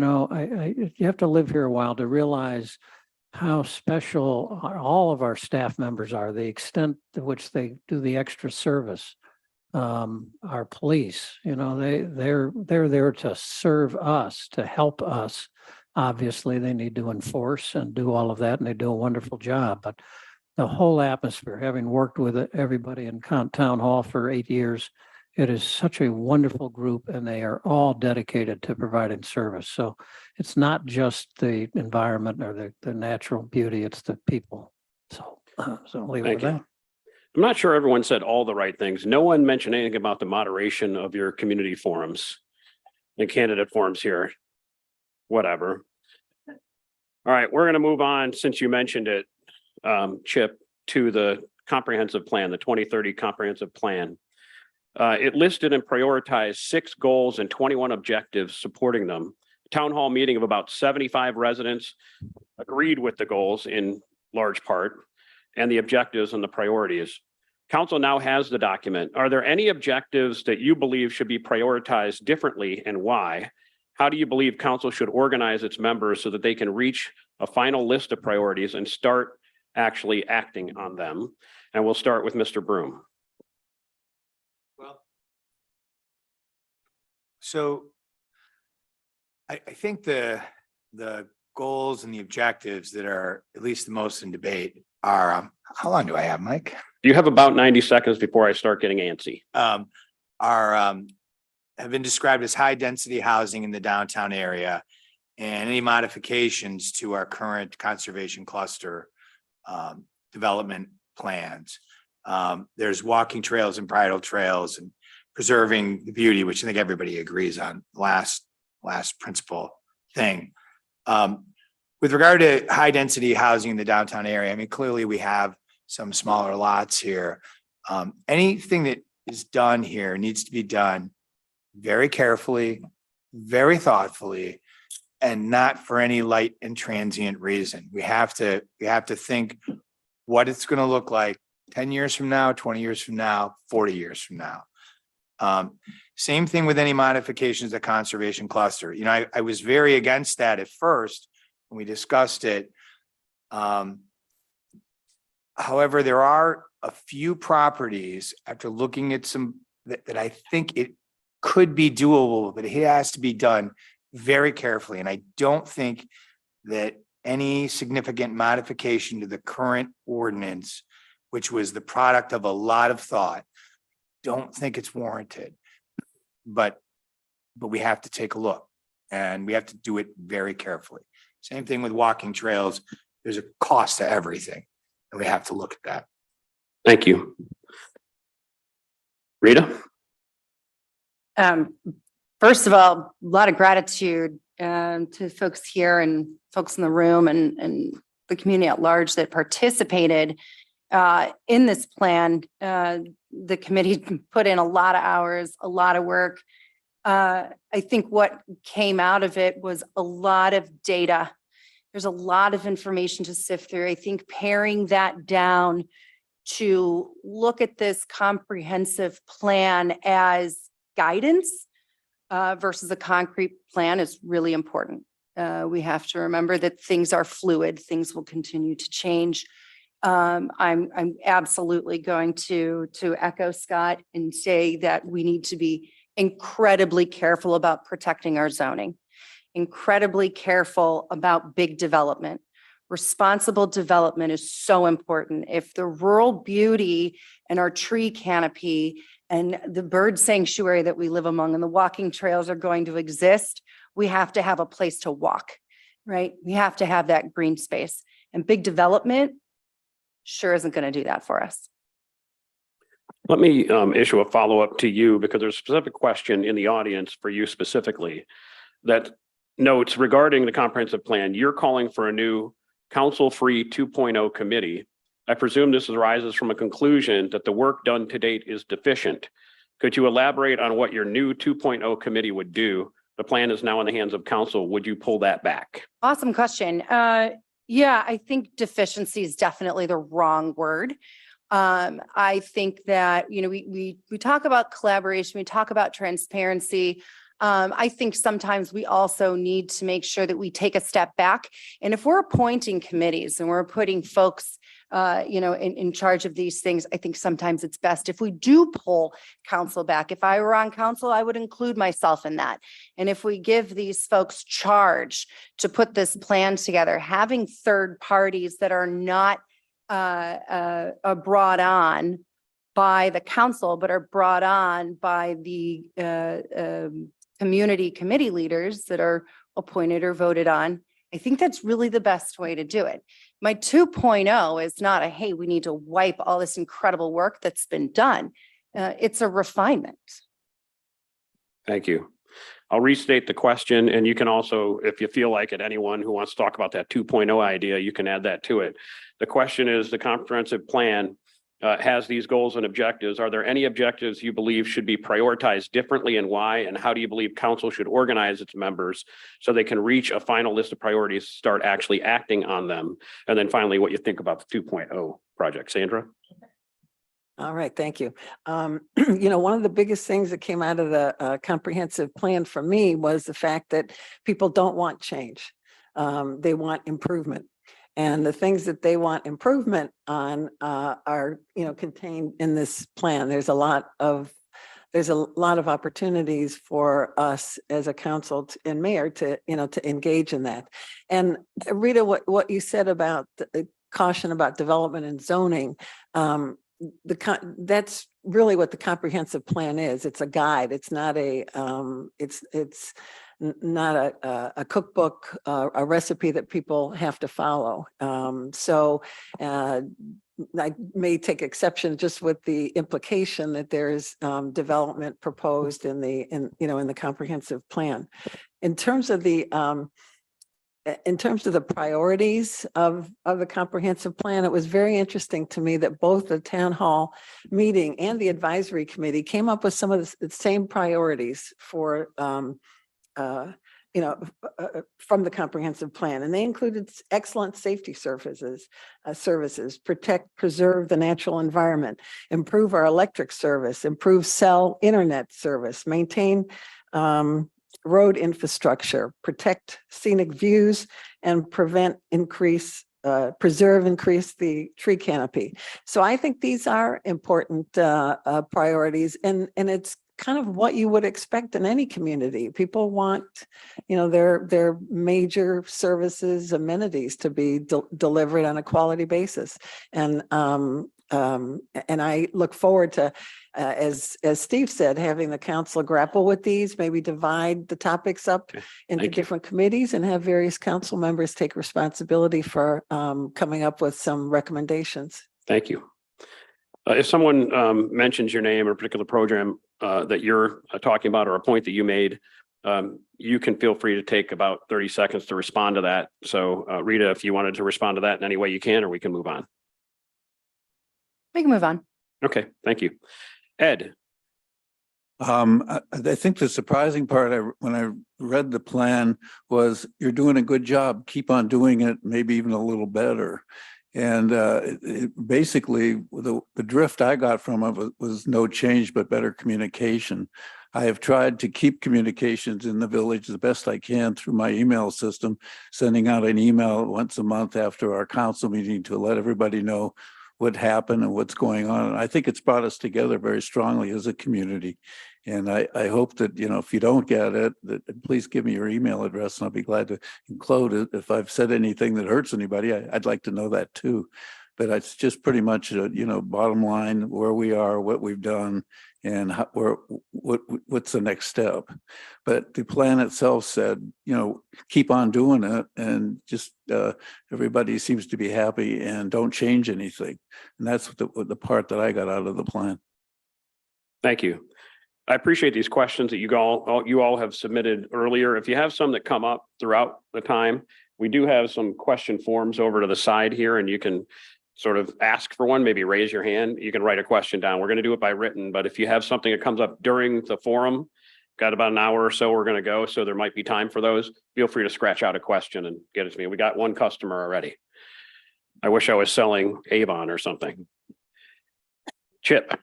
have to live here a while to realize how special all of our staff members are, the extent to which they do the extra service. Our police, they're there to serve us, to help us. Obviously, they need to enforce and do all of that, and they do a wonderful job. But the whole atmosphere, having worked with everybody in Town Hall for 8 years, it is such a wonderful group, and they are all dedicated to providing service. So it's not just the environment or the natural beauty, it's the people. So I'll leave it Thank with you. that. I'm not sure everyone said all the right things. No one mentioned anything about the moderation of your community forums and candidate forums here. Whatever. All right, we're going to move on, since you mentioned it, Chip, to the comprehensive plan, the 2030 comprehensive plan. It listed and prioritized 6 goals and 21 objectives supporting them. Town hall meeting of about 75 residents agreed with the goals in large part and the objectives and the priorities. Council now has the document. Are there any objectives that you believe should be prioritized differently and why? How do you believe council should organize its members so that they can reach a final list of priorities and start actually acting on them? And we'll start with Mr. Broom. Well, so I think the goals and the objectives that are at least the most in debate are, how long do I have, Mike? You have about 90 seconds before I start getting antsy. Have been described as high density housing in the downtown area and any modifications to our current conservation cluster development plans. There's walking trails and bridle trails and preserving the beauty, which I think everybody agrees on. Last principal thing. With regard to high density housing in the downtown area, I mean, clearly we have some smaller lots here. Anything that is done here needs to be done very carefully, very thoughtfully, and not for any light and transient reason. We have to think what it's going to look like 10 years from now, 20 years from now, 40 years from now. Same thing with any modifications to conservation cluster. I was very against that at first when we discussed it. However, there are a few properties after looking at some that I think it could be doable, but it has to be done very carefully. And I don't think that any significant modification to the current ordinance, which was the product of a lot of thought, don't think it's warranted. But we have to take a look and we have to do it very carefully. Same thing with walking trails. There's a cost to everything and we have to look at that. Thank you. Rita? First of all, a lot of gratitude to folks here and folks in the room and the community at large that participated in this plan. The committee put in a lot of hours, a lot of work. I think what came out of it was a lot of data. There's a lot of information to sift through. I think paring that down to look at this comprehensive plan as guidance versus a concrete plan is really important. We have to remember that things are fluid, things will continue to change. I'm absolutely going to echo Scott and say that we need to be incredibly careful about protecting our zoning, incredibly careful about big development. Responsible development is so important. If the rural beauty and our tree canopy and the bird sanctuary that we live among and the walking trails are going to exist, we have to have a place to walk, right? We have to have that green space, and big development sure isn't going to do that for us. Let me issue a follow-up to you because there's a specific question in the audience for you specifically that notes regarding the comprehensive plan. You're calling for a new council-free 2.0 committee. I presume this arises from a conclusion that the work done to date is deficient. Could you elaborate on what your new 2.0 committee would do? The plan is now in the hands of council. Would you pull that back? Awesome question. Yeah, I think deficiency is definitely the wrong word. I think that, you know, we talk about collaboration, we talk about transparency. I think sometimes we also need to make sure that we take a step back. And if we're appointing committees and we're putting folks, you know, in charge of these things, I think sometimes it's best if we do pull council back. If I were on council, I would include myself in that. And if we give these folks charge to put this plan together, having third parties that are not brought on by the council, but are brought on by the community committee leaders that are appointed or voted on. I think that's really the best way to do it. My 2.0 is not a, hey, we need to wipe all this incredible work that's been done. It's a refinement. Thank you. I'll restate the question, and you can also, if you feel like it, anyone who wants to talk about that 2.0 idea, you can add that to it. The question is, the comprehensive plan has these goals and objectives. Are there any objectives you believe should be prioritized differently, and why? And how do you believe council should organize its members so they can reach a final list of priorities, start actually acting on them? And then finally, what you think about the 2.0 project. Sandra? All right, thank you. You know, one of the biggest things that came out of the comprehensive plan for me was the fact that people don't want change. They want improvement. And the things that they want improvement on are, you know, contained in this plan. There's a lot of opportunities for us as a council and mayor to, you know, to engage in that. And Rita, what you said about the caution about development and zoning, that's really what the comprehensive plan is. It's a guide. It's not a it's not a cookbook, a recipe that people have to follow. I may take exception just with the implication that there is development proposed in the comprehensive plan. In terms of the priorities of the comprehensive plan, it was very interesting to me that both the town hall meeting and the advisory committee came up with some of the same priorities for from the comprehensive plan, and they included excellent safety services, protect, preserve the natural environment, improve our electric service, improve cell internet service, maintain road infrastructure, protect scenic views, and preserve, increase the tree canopy. So I think these are important priorities, and it's kind of what you would expect in any community. People want, you know, their major services, amenities to be delivered on a quality basis. And I look forward to, as Steve said, having the council grapple with these, maybe divide the topics up into different committees and have various council members take responsibility for coming up with some recommendations. Thank you. If someone mentions your name or a particular program that you're talking about, or a point that you made, you can feel free to take about 30 seconds to respond to that. So Rita, if you wanted to respond to that in any way you can, or we can move on. We can move on. Okay, thank you. Ed, I think the surprising part, when I read the plan, was you're doing a good job. Keep on doing it, maybe even a little better. And basically, the drift I got from it was no change, but better communication. I have tried to keep communications in the village the best I can through my email system, sending out an email once a month after our council meeting to let everybody know what happened and what's going on. And I think it's brought us together very strongly as a community. And I hope that, if you don't get it, that please give me your email address and I'll be glad to include it. If I've said anything that hurts anybody, I'd like to know that too. But it's just pretty much, bottom line, where we are, what we've done, and what's the next step. But the plan itself said, keep on doing it, and just everybody seems to be happy, and don't change anything. And that's the part that I got out of the plan. Thank you. I appreciate these questions that you all have submitted earlier. If you have some that come up throughout the time, we do have some question forms over to the side here, and you can sort of ask for one, maybe raise your hand. You can write a question down. We're going to do it by written, but if you have something that comes up during the forum, got about an hour or so we're going to go, so there might be time for those. Feel free to scratch out a question and get it to me. We got one customer already. I wish I was selling Avon or something. Chip.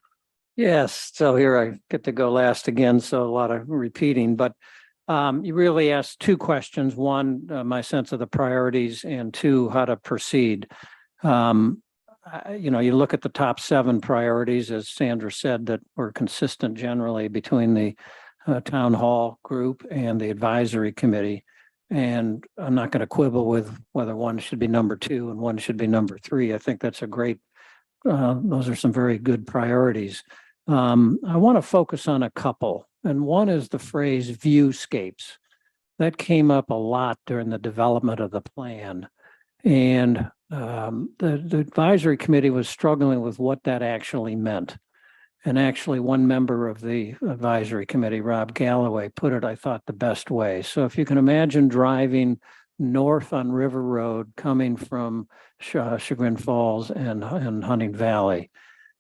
Yes, so here I get to go last again, so a lot of repeating, but you really asked two questions. One, my sense of the priorities, and two, how to proceed. You look at the top 7 priorities, as Sandra said, that were consistent generally between the town hall group and the advisory committee. And I'm not going to quibble with whether one should be number 2 and one should be number 3. I think that's a great, those are some very good priorities. I want to focus on a couple, and one is the phrase viewscapes. That came up a lot during the development of the plan. And the advisory committee was struggling with what that actually meant. And actually, one member of the advisory committee, Rob Galloway, put it, I thought, the best way. So if you can imagine driving north on River Road, coming from Chagrin Falls and Hunting Valley,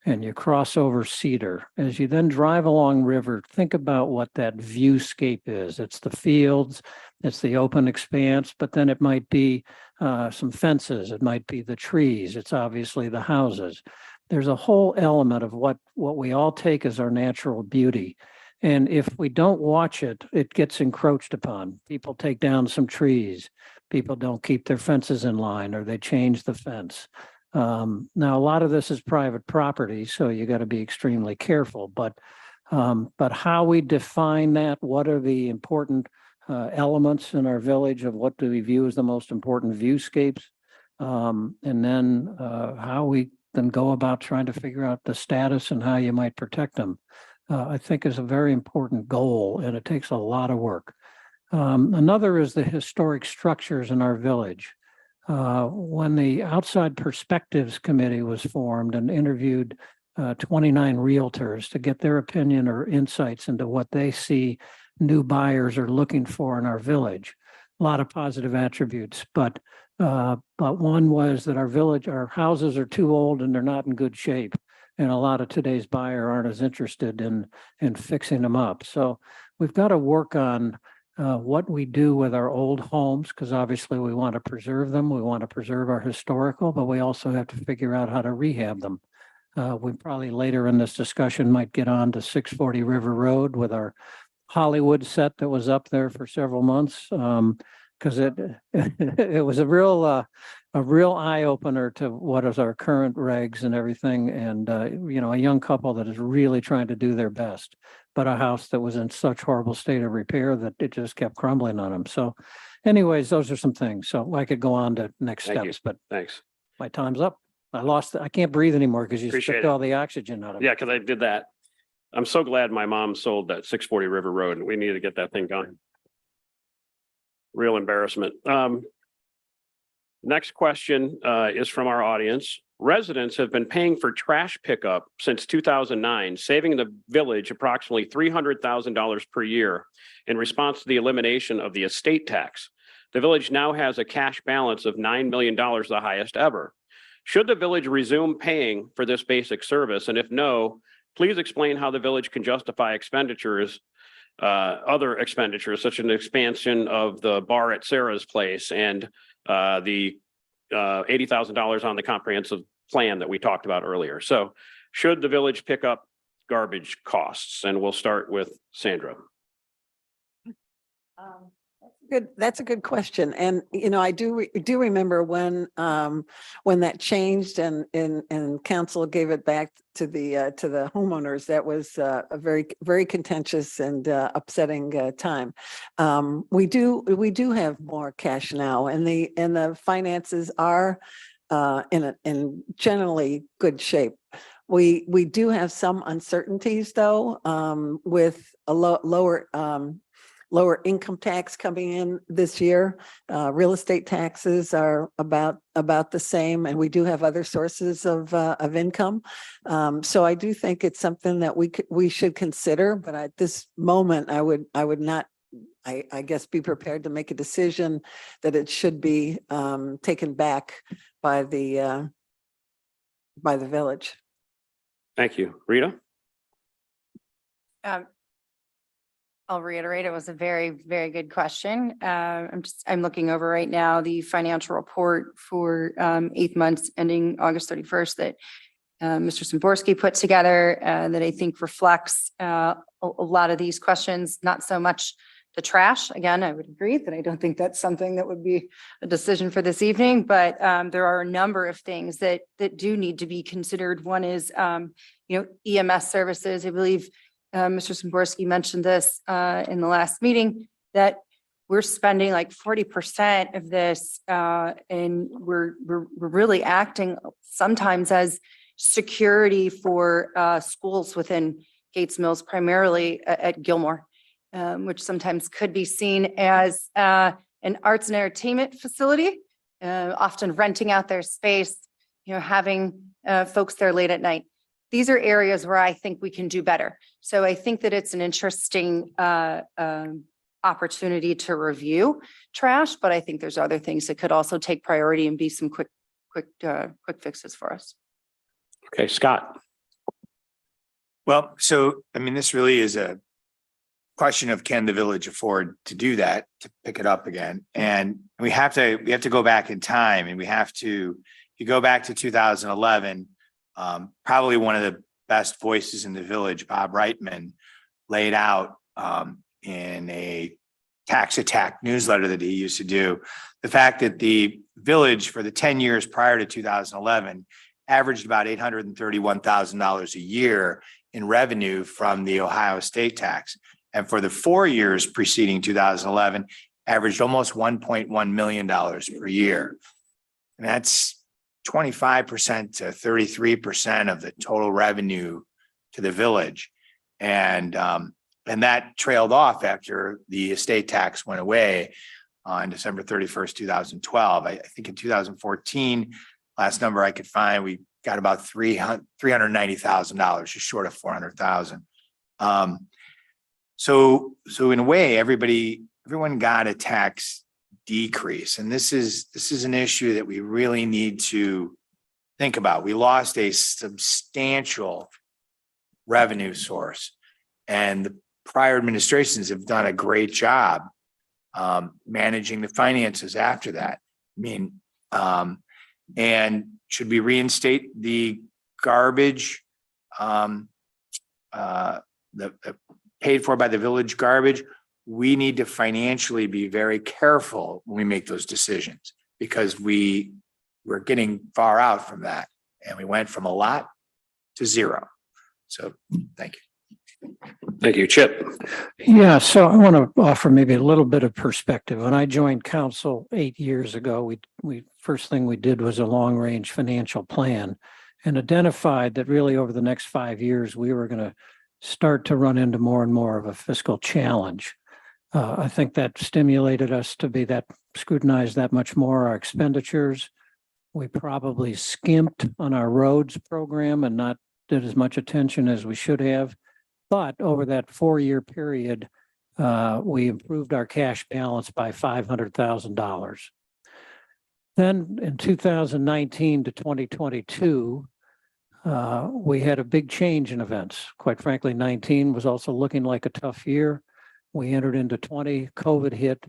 and you cross over Cedar. As you then drive along River, think about what that viewscape is. It's the fields, it's the open expanse, but then it might be some fences, it might be the trees, it's obviously the houses. There's a whole element of what we all take as our natural beauty. And if we don't watch it, it gets encroached upon. People take down some trees, people don't keep their fences in line, or they change the fence. Now, a lot of this is private property, so you got to be extremely careful. But how we define that, what are the important elements in our village of what do we view as the most important viewscapes, and then how we then go about trying to figure out the status and how you might protect them, I think is a very important goal, and it takes a lot of work. Another is the historic structures in our village. When the Outside Perspectives Committee was formed and interviewed 29 realtors to get their opinion or insights into what they see new buyers are looking for in our village, a lot of positive attributes, but one was that our houses are too old and they're not in good shape. And a lot of today's buyers aren't as interested in fixing them up. So we've got to work on what we do with our old homes, because obviously we want to preserve them. We want to preserve our historical, but we also have to figure out how to rehab them. We probably later in this discussion might get on to 640 River Road with our Hollywood set that was up there for several months, because it was a real eye opener to what is our current regs and everything. And a young couple that is really trying to do their best, but a house that was in such horrible state of repair that it just kept crumbling on them. So anyways, those are some things. So I could go on to next Thank you. steps, but Thanks. my time's up. I can't breathe anymore because you Appreciate stripped it. all the oxygen out of me. Yeah, because I did that. I'm so glad my mom sold that 640 River Road, and we need to get that thing going. Real embarrassment. Next question is from our audience. Residents have been paying for trash pickup since 2009, saving the village approximately $300,000 per year in response to the elimination of the estate tax. The village now has a cash balance of $9 million, the highest ever. Should the village resume paying for this basic service? And if no, please explain how the village can justify expenditures, other expenditures, such as an expansion of the bar at Sarah's place and the $80,000 on the comprehensive plan that we talked about earlier. So should the village pick up garbage costs? And we'll start with Sandra. Good, that's a good question. And, you know, I do remember when that changed and council gave it back to the homeowners. That was a very, very contentious and upsetting time. We do have more cash now, and the finances are in generally good shape. We do have some uncertainties though, with a lower income tax coming in this year. Real estate taxes are about the same, and we do have other sources of income. So I do think it's something that we should consider, but at this moment, I would not, I guess, be prepared to make a decision that it should be taken back by the village. Thank you. Rita? I'll reiterate, it was a very, very good question. I'm looking over right now the financial report for 8 months ending August 31st that Mr. Szymborski put together that I think reflects a lot of these questions, not so much the trash. Again, I would agree that I don't think that's something that would be a decision for this evening, but there are a number of things that do need to be considered. One is, EMS services. I believe Mr. Szymborski mentioned this in the last meeting, that we're spending like 40% of this, and we're really acting sometimes as security for schools within Gates Mills, primarily at Gilmore, which sometimes could be seen as an arts and entertainment facility, often renting out their space, having folks there late at night. These are areas where I think we can do better. So I think that it's an interesting opportunity to review trash, but I think there's other things that could also take priority and be some quick fixes for us. Okay, Scott. Well, so, I mean, this really is a question of, can the village afford to do that, to pick it up again? And we have to go back in time, and if you go back to 2011, probably one of the best voices in the village, Bob Reitman, laid out in a tax attack newsletter that he used to do, the fact that the village for the 10 years prior to 2011 averaged about $831,000 a year in revenue from the Ohio state tax. And for the 4 years preceding 2011, averaged almost $1.1 million per year. And that's 25% to 33% of the total revenue to the village. And that trailed off after the estate tax went away on December 31st, 2012. I think in 2014, last number I could find, we got about $390,000, just short of $400,000. So in a way, everyone got a tax decrease. And this is an issue that we really need to think about. We lost a substantial revenue source, and the prior administrations have done a great job managing the finances after that. I mean, and should we reinstate the garbage, the paid for by the village garbage? We need to financially be very careful when we make those decisions, because we're getting far out from that, and we went from a lot to zero. So thank you. Thank you, Chip. Yeah, so I want to offer maybe a little bit of perspective. When I joined council 8 years ago, we first thing we did was a long-range financial plan, and identified that really over the next 5 years, we were going to start to run into more and more of a fiscal challenge. I think that stimulated us to scrutinize that much more our expenditures. We probably skimped on our roads program and not did as much attention as we should have. But over that 4-year period, we improved our cash balance by $500,000. Then in 2019 to 2022, We had a big change in events. Quite frankly, 19 was also looking like a tough year. We entered into 20, COVID hit.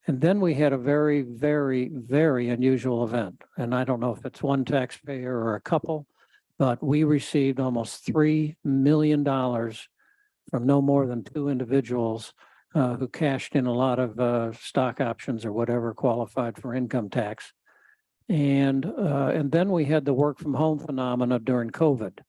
And then we had a very, very, very unusual event. And I don't know if it's one taxpayer or a couple, but we received almost $3 million from no more than two individuals who cashed in a lot of stock options or whatever qualified for income tax. And then we had the work from home phenomena during COVID,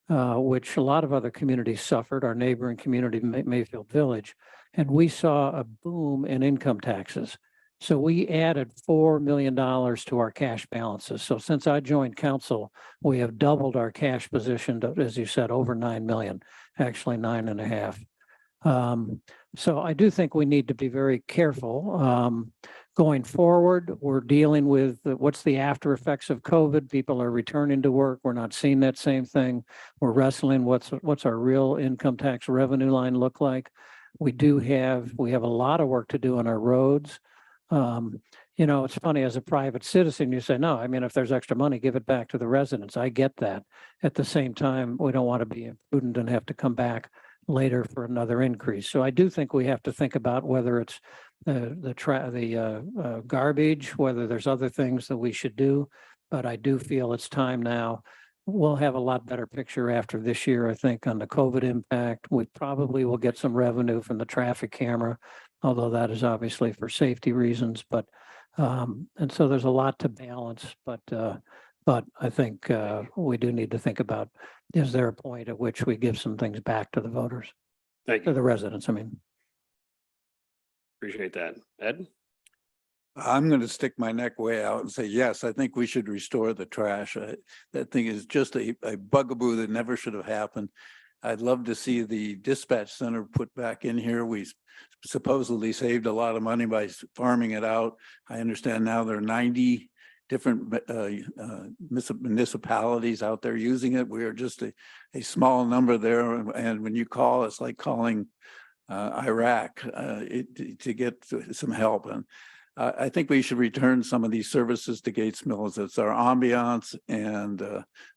which a lot of other communities suffered, our neighboring community, Mayfield Village, and we saw a boom in income taxes. So we added $4 million to our cash balances. So since I joined council, we have doubled our cash position to, as you said, over 9 million, actually 9.5. So I do think we need to be very careful. Going forward, we're dealing with what's the after effects of COVID. People are returning to work. We're not seeing that same thing. We're wrestling what's our real income tax revenue line look like. We have a lot of work to do on our roads. It's funny, as a private citizen, you say, no, I mean, if there's extra money, give it back to the residents. I get that. At the same time, we don't want to be imprudent and have to come back later for another increase. So I do think we have to think about whether it's the garbage, whether there's other things that we should do. But I do feel it's time now. We'll have a lot better picture after this year, I think, on the COVID impact. We probably will get some revenue from the traffic camera, although that is obviously for safety reasons. But and so there's a lot to balance. But I think we do need to think about, is there a point at which we give some things back to the voters, Thank to you. the residents, I mean. Appreciate that. Ed? I'm going to stick my neck way out and say, yes, I think we should restore the trash. That thing is just a bugaboo that never should have happened. I'd love to see the dispatch center put back in here. We supposedly saved a lot of money by farming it out. I understand now there are 90 different municipalities out there using it. We are just a small number there. And when you call, it's like calling Iraq to get some help. And I think we should return some of these services to Gates Mills. It's our ambiance and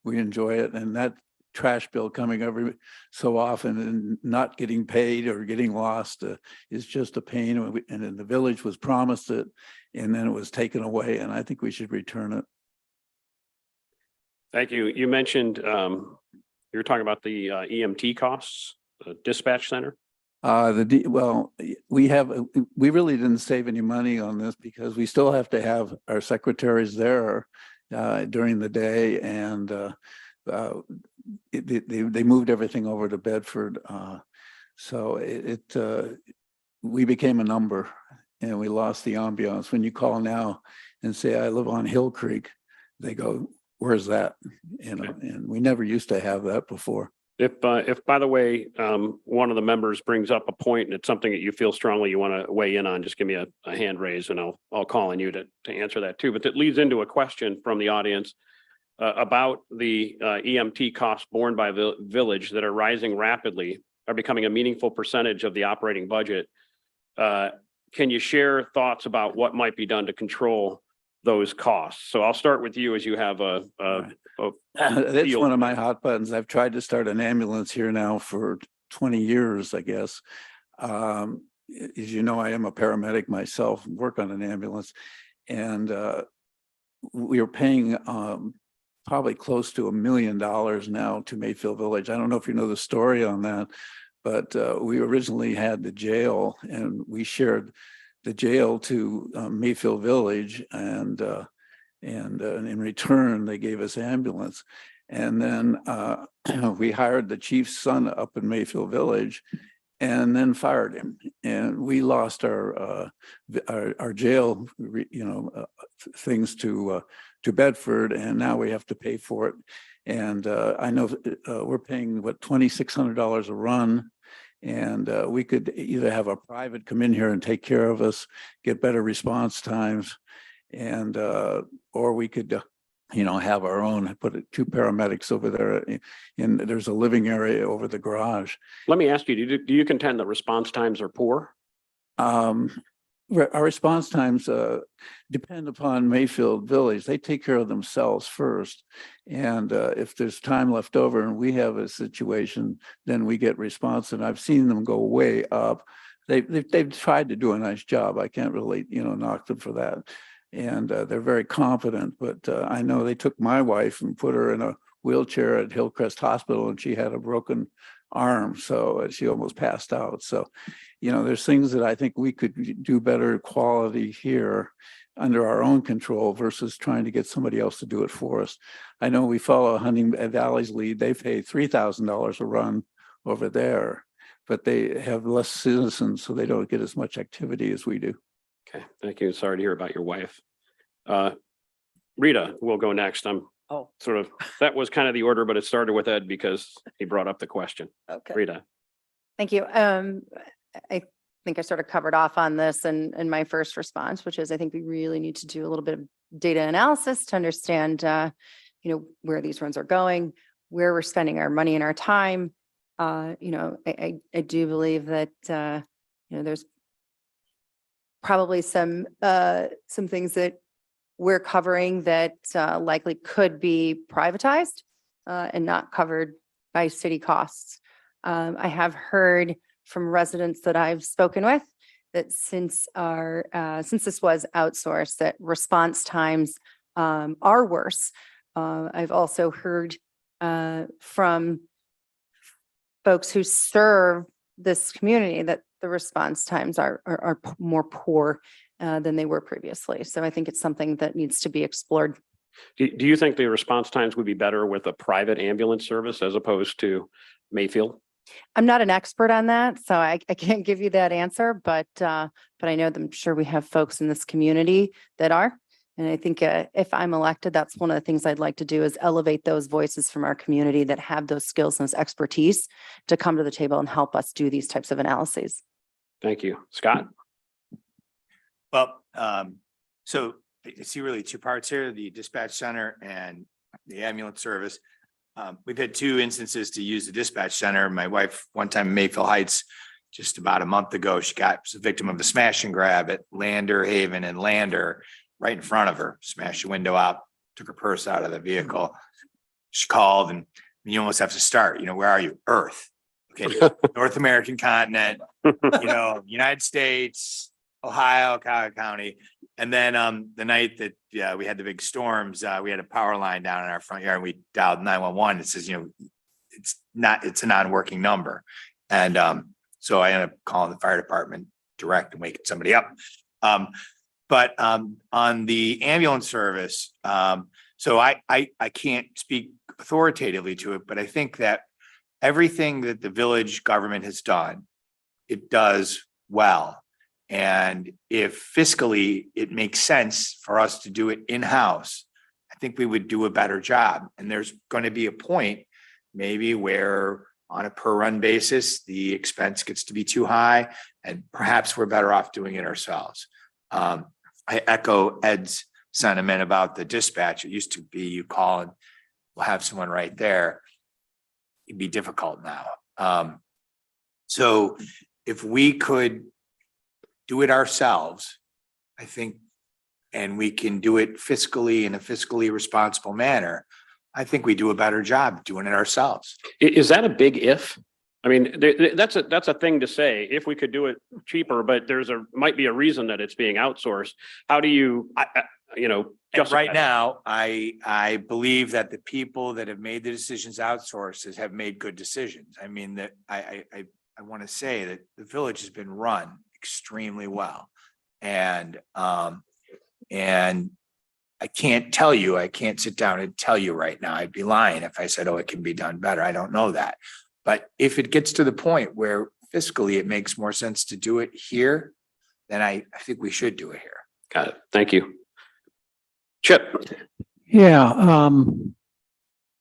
we enjoy it. And that trash bill coming every so often and not getting paid or getting lost is just a pain. And then the village was promised it and then it was taken away. And I think we should return it. Thank you. You mentioned, you were talking about the EMT costs, the dispatch center. We really didn't save any money on this because we still have to have our secretaries there during the day, and they moved everything over to Bedford. So we became a number and we lost the ambiance. When you call now and say, I live on Hill Creek, they go, where's that? And we never used to have that before. If by the way, one of the members brings up a point and it's something that you feel strongly you want to weigh in on, just give me a hand raise and I'll call on you to answer that too. But that leads into a question from the audience about the EMT costs borne by the village that are rising rapidly, are becoming a meaningful percentage of the operating budget. Can you share thoughts about what might be done to control those costs? So I'll start with you, as you have that's one of my hot buttons. I've tried to start an ambulance here now for 20 years, I guess. As you know, I am a paramedic myself, work on an ambulance, and we are paying probably close to $1 million now to Mayfield Village. I don't know if you know the story on that, but we originally had the jail and we shared the jail to Mayfield Village, and in return they gave us ambulance. And then we hired the chief's son up in Mayfield Village, and then fired him. And we lost our jail, things to Bedford, and now we have to pay for it. And I know we're paying $2,600 a run. And we could either have a private come in here and take care of us, get better response times, and or we could, have our own, put 2 paramedics over there. And there's a living area over the garage. Let me ask you, do you contend that response times are poor? our response times depend upon Mayfield Village. They take care of themselves first. And if there's time left over and we have a situation, then we get response. And I've seen them go way up. They've tried to do a nice job. I can't really, knock them for that. And they're very competent. But I know they took my wife and put her in a wheelchair at Hillcrest Hospital, and she had a broken arm, so she almost passed out. So, there's things that I think we could do better quality here under our own control versus trying to get somebody else to do it for us. I know we follow Hunting Valley's lead. They pay $3,000 a run over there, but they have less citizens, so they don't get as much activity as we do. Okay, thank you. Sorry to hear about your wife. Rita will go next. Oh, That was kind of the order, but it started with Ed because he brought up the question. okay. Rita. Thank you. I think I sort of covered off on this in my first response, which is I think we really need to do a little bit of data analysis to understand, where these runs are going, where we're spending our money and our time. I do believe that, there's probably some things that we're covering that likely could be privatized and not covered by city costs. I have heard from residents that I've spoken with that since this was outsourced, that response times are worse. I've also heard from folks who serve this community that the response times are more poor than they were previously. So I think it's something that needs to be explored. Do you think the response times would be better with a private ambulance service as opposed to Mayfield? I'm not an expert on that, so I can't give you that answer, but I know that I'm sure we have folks in this community that are. And I think if I'm elected, that's one of the things I'd like to do is elevate those voices from our community that have those skills and those expertise to come to the table and help us do these types of analyses. Thank you. Scott? Well, so I see really two parts here, the dispatch center and the ambulance service. We've had two instances to use the dispatch center. My wife, one time in Mayfield Heights, just about a month ago, she was a victim of a smash and grab at Lander, Haven and Lander right in front of her, smashed the window out, took her purse out of the vehicle. She called and you almost have to start, where are you? Earth. Okay. North American continent, United States, Ohio, Cuyahoga County. And then the night that we had the big storms, we had a power line down in our front yard and we dialed 911. It says, it's a non-working number. And so I ended up calling the fire department direct and waking somebody up. But on the ambulance service, so I can't speak authoritatively to it, but I think that everything that the village government has done, it does well. And if fiscally it makes sense for us to do it in-house, I think we would do a better job. And there's going to be a point maybe where on a per run basis, the expense gets to be too high and perhaps we're better off doing it ourselves. I echo Ed's sentiment about the dispatch. It used to be you call and we'll have someone right there. It'd be difficult now. So if we could do it ourselves, I think, and we can do it fiscally in a fiscally responsible manner, I think we do a better job doing it ourselves. Is that a big if? I mean, that's a thing to say, if we could do it cheaper, but might be a reason that it's being outsourced. How do you, Just right now, I believe that the people that have made the decisions outsourced have made good decisions. I mean, that I want to say that the village has been run extremely well. And I can't sit down and tell you right now. I'd be lying if I said, it can be done better. I don't know that. But if it gets to the point where fiscally it makes more sense to do it here, then I think we should do it here. Got it. Thank you. Chip. Yeah,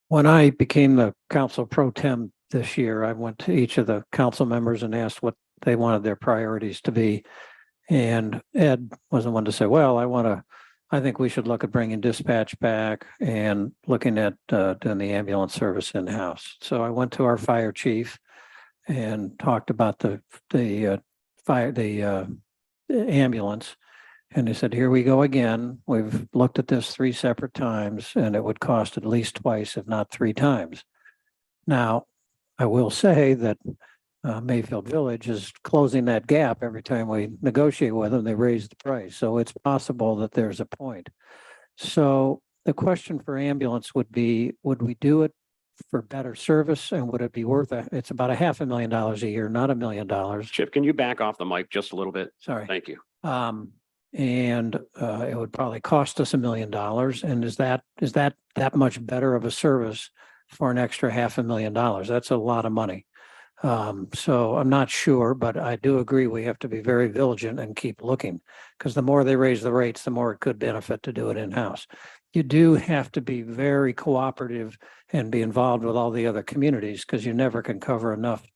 when I became the council pro tem this year, I went to each of the council members and asked what they wanted their priorities to be. And Ed was the one to say, well, I think we should look at bringing dispatch back and looking at doing the ambulance service in-house. So I went to our fire chief and talked about the ambulance. And they said, here we go again. We've looked at this 3 separate times and it would cost at least twice, if not 3 times. Now, I will say that Mayfield Village is closing that gap every time we negotiate with them. They raise the price. So it's possible that there's a point. So the question for ambulance would be, would we do it for better service, and would it be worth it? It's about $500,000 a year, not $1 million. Chip, can you back off the mic just a little bit? Sorry. Thank you. And it would probably cost us $1 million. And is that much better of a service for an extra $500,000? That's a lot of money. So I'm not sure, but I do agree we have to be very vigilant and keep looking, because the more they raise the rates, the more it could benefit to do it in-house. You do have to be very cooperative and be involved with all the other communities, because you never can cover enough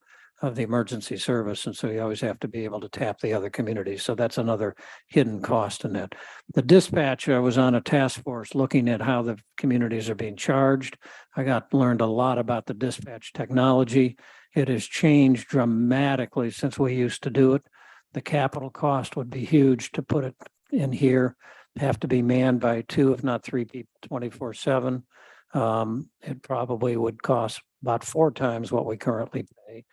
of the emergency service. And so you always have to be able to tap the other communities. So that's another hidden cost in that. The dispatch, I was on a task force looking at how the communities are being charged. I learned a lot about the dispatch technology. It has changed dramatically since we used to do it. The capital cost would be huge to put it in here, have to be manned by 2, if not 3 people 24/7. It probably would cost about 4 times what we currently pay.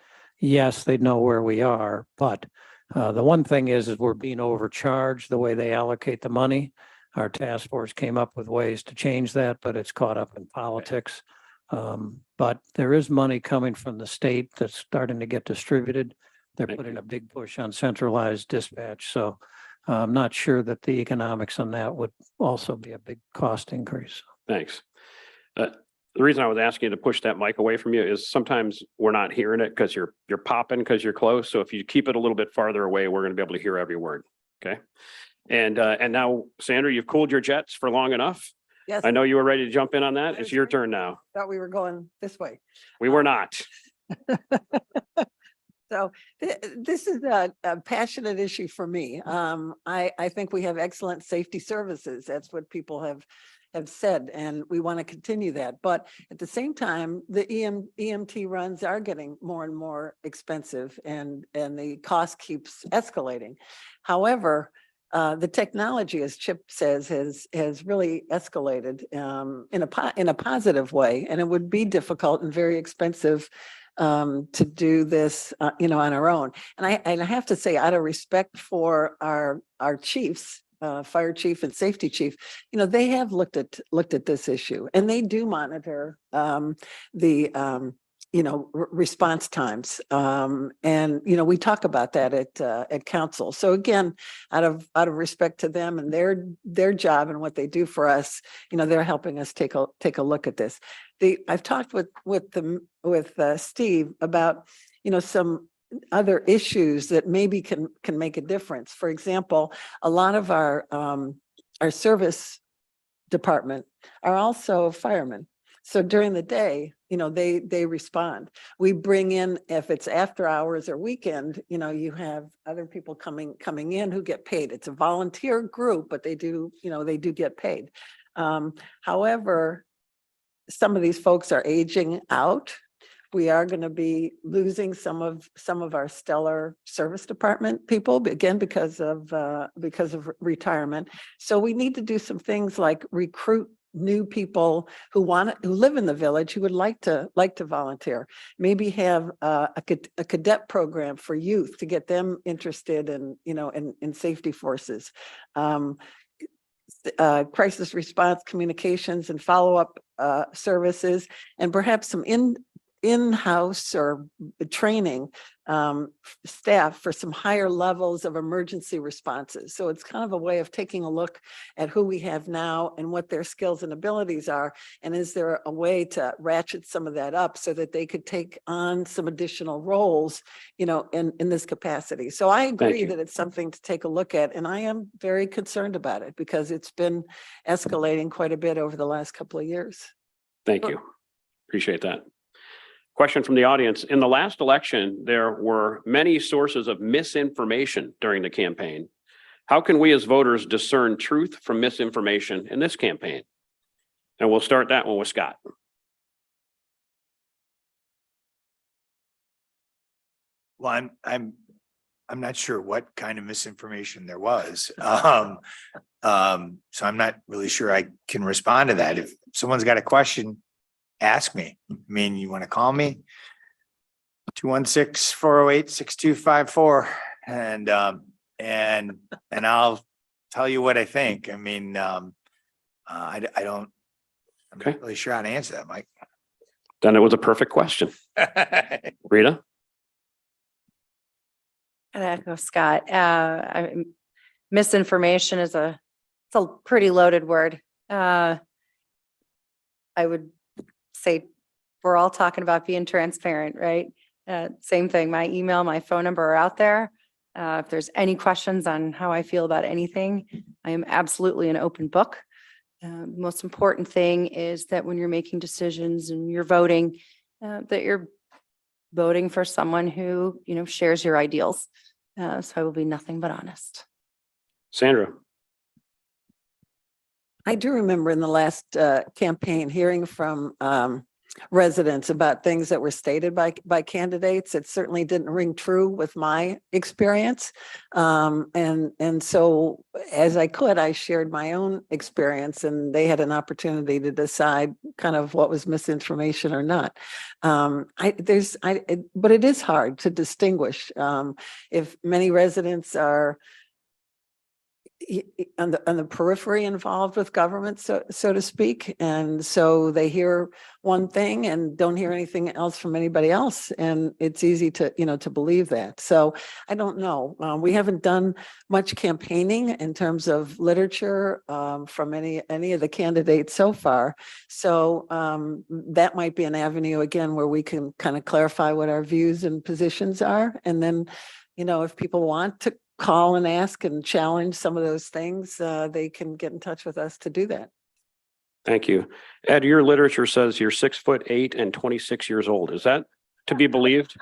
Yes, they'd know where we are, but the one thing is we're being overcharged the way they allocate the money. Our task force came up with ways to change that, but it's caught up in politics. But there is money coming from the state that's starting to get distributed. They're Thank putting you. a big push on centralized dispatch. So I'm not sure that the economics on that would also be a big cost increase. Thanks. The reason I was asking you to push that mic away from you is sometimes we're not hearing it because you're popping because you're close. So if you keep it a little bit farther away, we're going to be able to hear every word. Okay. And now, Sandra, you've cooled your jets for long enough. Yes, I know you were ready to jump in on that. I It's was your ready. turn now. thought we were going this way. We were not. So this is a passionate issue for me. I think we have excellent safety services. That's what people have said, and we want to continue that. But at the same time, the EMT runs are getting more and more expensive, and the cost keeps escalating. However, the technology, as Chip says, has really escalated in a positive way, and it would be difficult and very expensive to do this, on our own. And I have to say, out of respect for our chiefs, fire chief and safety chief, they have looked at this issue, and they do monitor the response times. And we talk about that at council. So again, out of respect to them and their job and what they do for us, they're helping us take a look at this. I've talked with Steve about, some other issues that maybe can make a difference. For example, a lot of our service department are also firemen. So during the day, they respond. We bring in, if it's after hours or weekend, you have other people coming in who get paid. It's a volunteer group, but they do get paid. However, some of these folks are aging out. We are going to be losing some of our stellar service department people, again, because of retirement. So we need to do some things like recruit new people who live in the village, who would like to volunteer. Maybe have a cadet program for youth to get them interested in safety forces. Crisis response communications and follow-up services, and perhaps some in-house or training staff for some higher levels of emergency responses. So it's kind of a way of taking a look at who we have now and what their skills and abilities are. And is there a way to ratchet some of that up so that they could take on some additional roles, in this capacity? So I agree that it's something to take a look at. And I am very concerned about it because it's been escalating quite a bit over the last couple of years. Thank you. Appreciate that. Question from the audience. In the last election, there were many sources of misinformation during the campaign. How can we as voters discern truth from misinformation in this campaign? And we'll start that one with Scott. Well, I'm not sure what kind of misinformation there was. So I'm not really sure I can respond to that. If someone's got a question, ask me. I mean, you want to call me? 216-408-6254 and I'll tell you what I think. I mean, I don't, I'm Okay. not really sure how to answer that, Mike. Then it was a perfect question. Rita? And I echo Scott, misinformation is it's a pretty loaded word. I would say we're all talking about being transparent, right? Same thing, my email, my phone number are out there. If there's any questions on how I feel about anything, I am absolutely an open book. Most important thing is that when you're making decisions and you're voting, that you're voting for someone who, shares your ideals. So I will be nothing but honest. Sandra? I do remember in the last campaign hearing from residents about things that were stated by candidates. It certainly didn't ring true with my experience. And so as I shared my own experience, and they had an opportunity to decide kind of what was misinformation or not. But it is hard to distinguish if many residents are on the periphery involved with government, so to speak. And so they hear one thing and don't hear anything else from anybody else. And it's easy to, to believe that. So I don't know. We haven't done much campaigning in terms of literature from any of the candidates so far. So that might be an avenue again, where we can kind of clarify what our views and positions are. And then, if people want to call and ask and challenge some of those things, they can get in touch with us to do that. Thank you. Ed, your literature says you're 6'8" and 26 years old. Is that to be believed?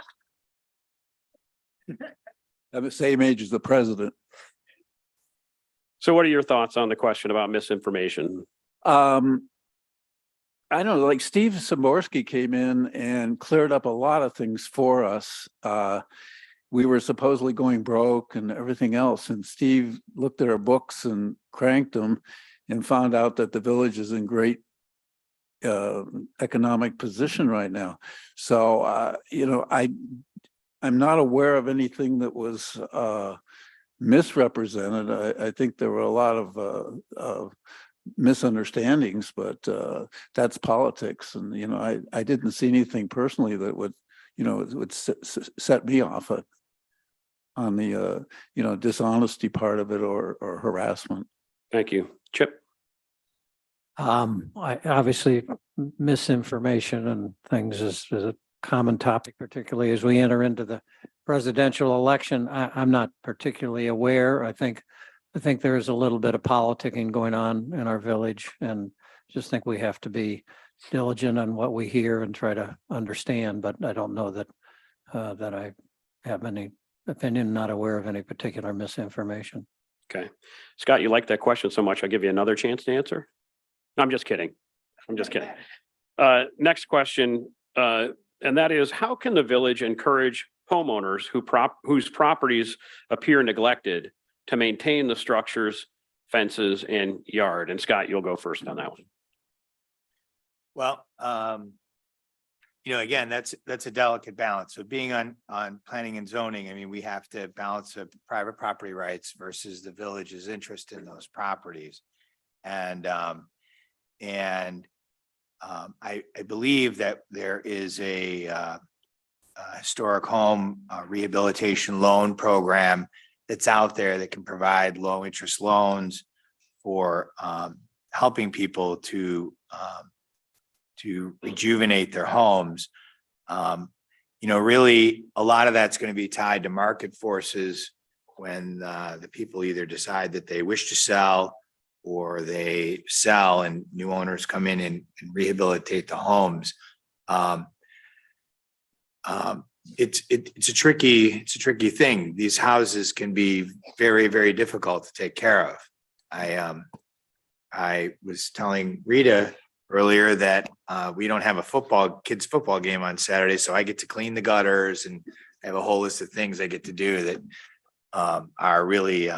I'm the same age as the president. So what are your thoughts on the question about misinformation? I don't know, like Steve Samborski came in and cleared up a lot of things for us. We were supposedly going broke and everything else. And Steve looked at our books and cranked them and found out that the village is in great economic position right now. So, I'm not aware of anything that was misrepresented. I think there were a lot of misunderstandings, but that's politics. And, I didn't see anything personally that would, would set me off on the, dishonesty part of it or harassment. Thank you. Chip? Obviously, misinformation and things is a common topic, particularly as we enter into the presidential election. I'm not particularly aware. I think there's a little bit of politicking going on in our village, and just think we have to be diligent on what we hear and try to understand. But I don't know that I have any opinion, not aware of any particular misinformation. Okay. Scott, you like that question so much, I'll give you another chance to answer. No, I'm just kidding. Next question, and that is, how can the village encourage homeowners whose properties appear neglected to maintain the structures, fences, and yard? And Scott, you'll go first on that one. Well, again, that's a delicate balance. So being on planning and zoning, I mean, we have to balance the private property rights versus the village's interest in those properties. And I believe that there is a historic home rehabilitation loan program that's out there that can provide low interest loans for helping people to rejuvenate their homes. Really a lot of that's going to be tied to market forces when the people either decide that they wish to sell or they sell and new owners come in and rehabilitate the homes. It's a tricky thing. These houses can be very, very difficult to take care of. I was telling Rita earlier that we don't have a kids football game on Saturday, so I get to clean the gutters and I have a whole list of things I get to do that are really,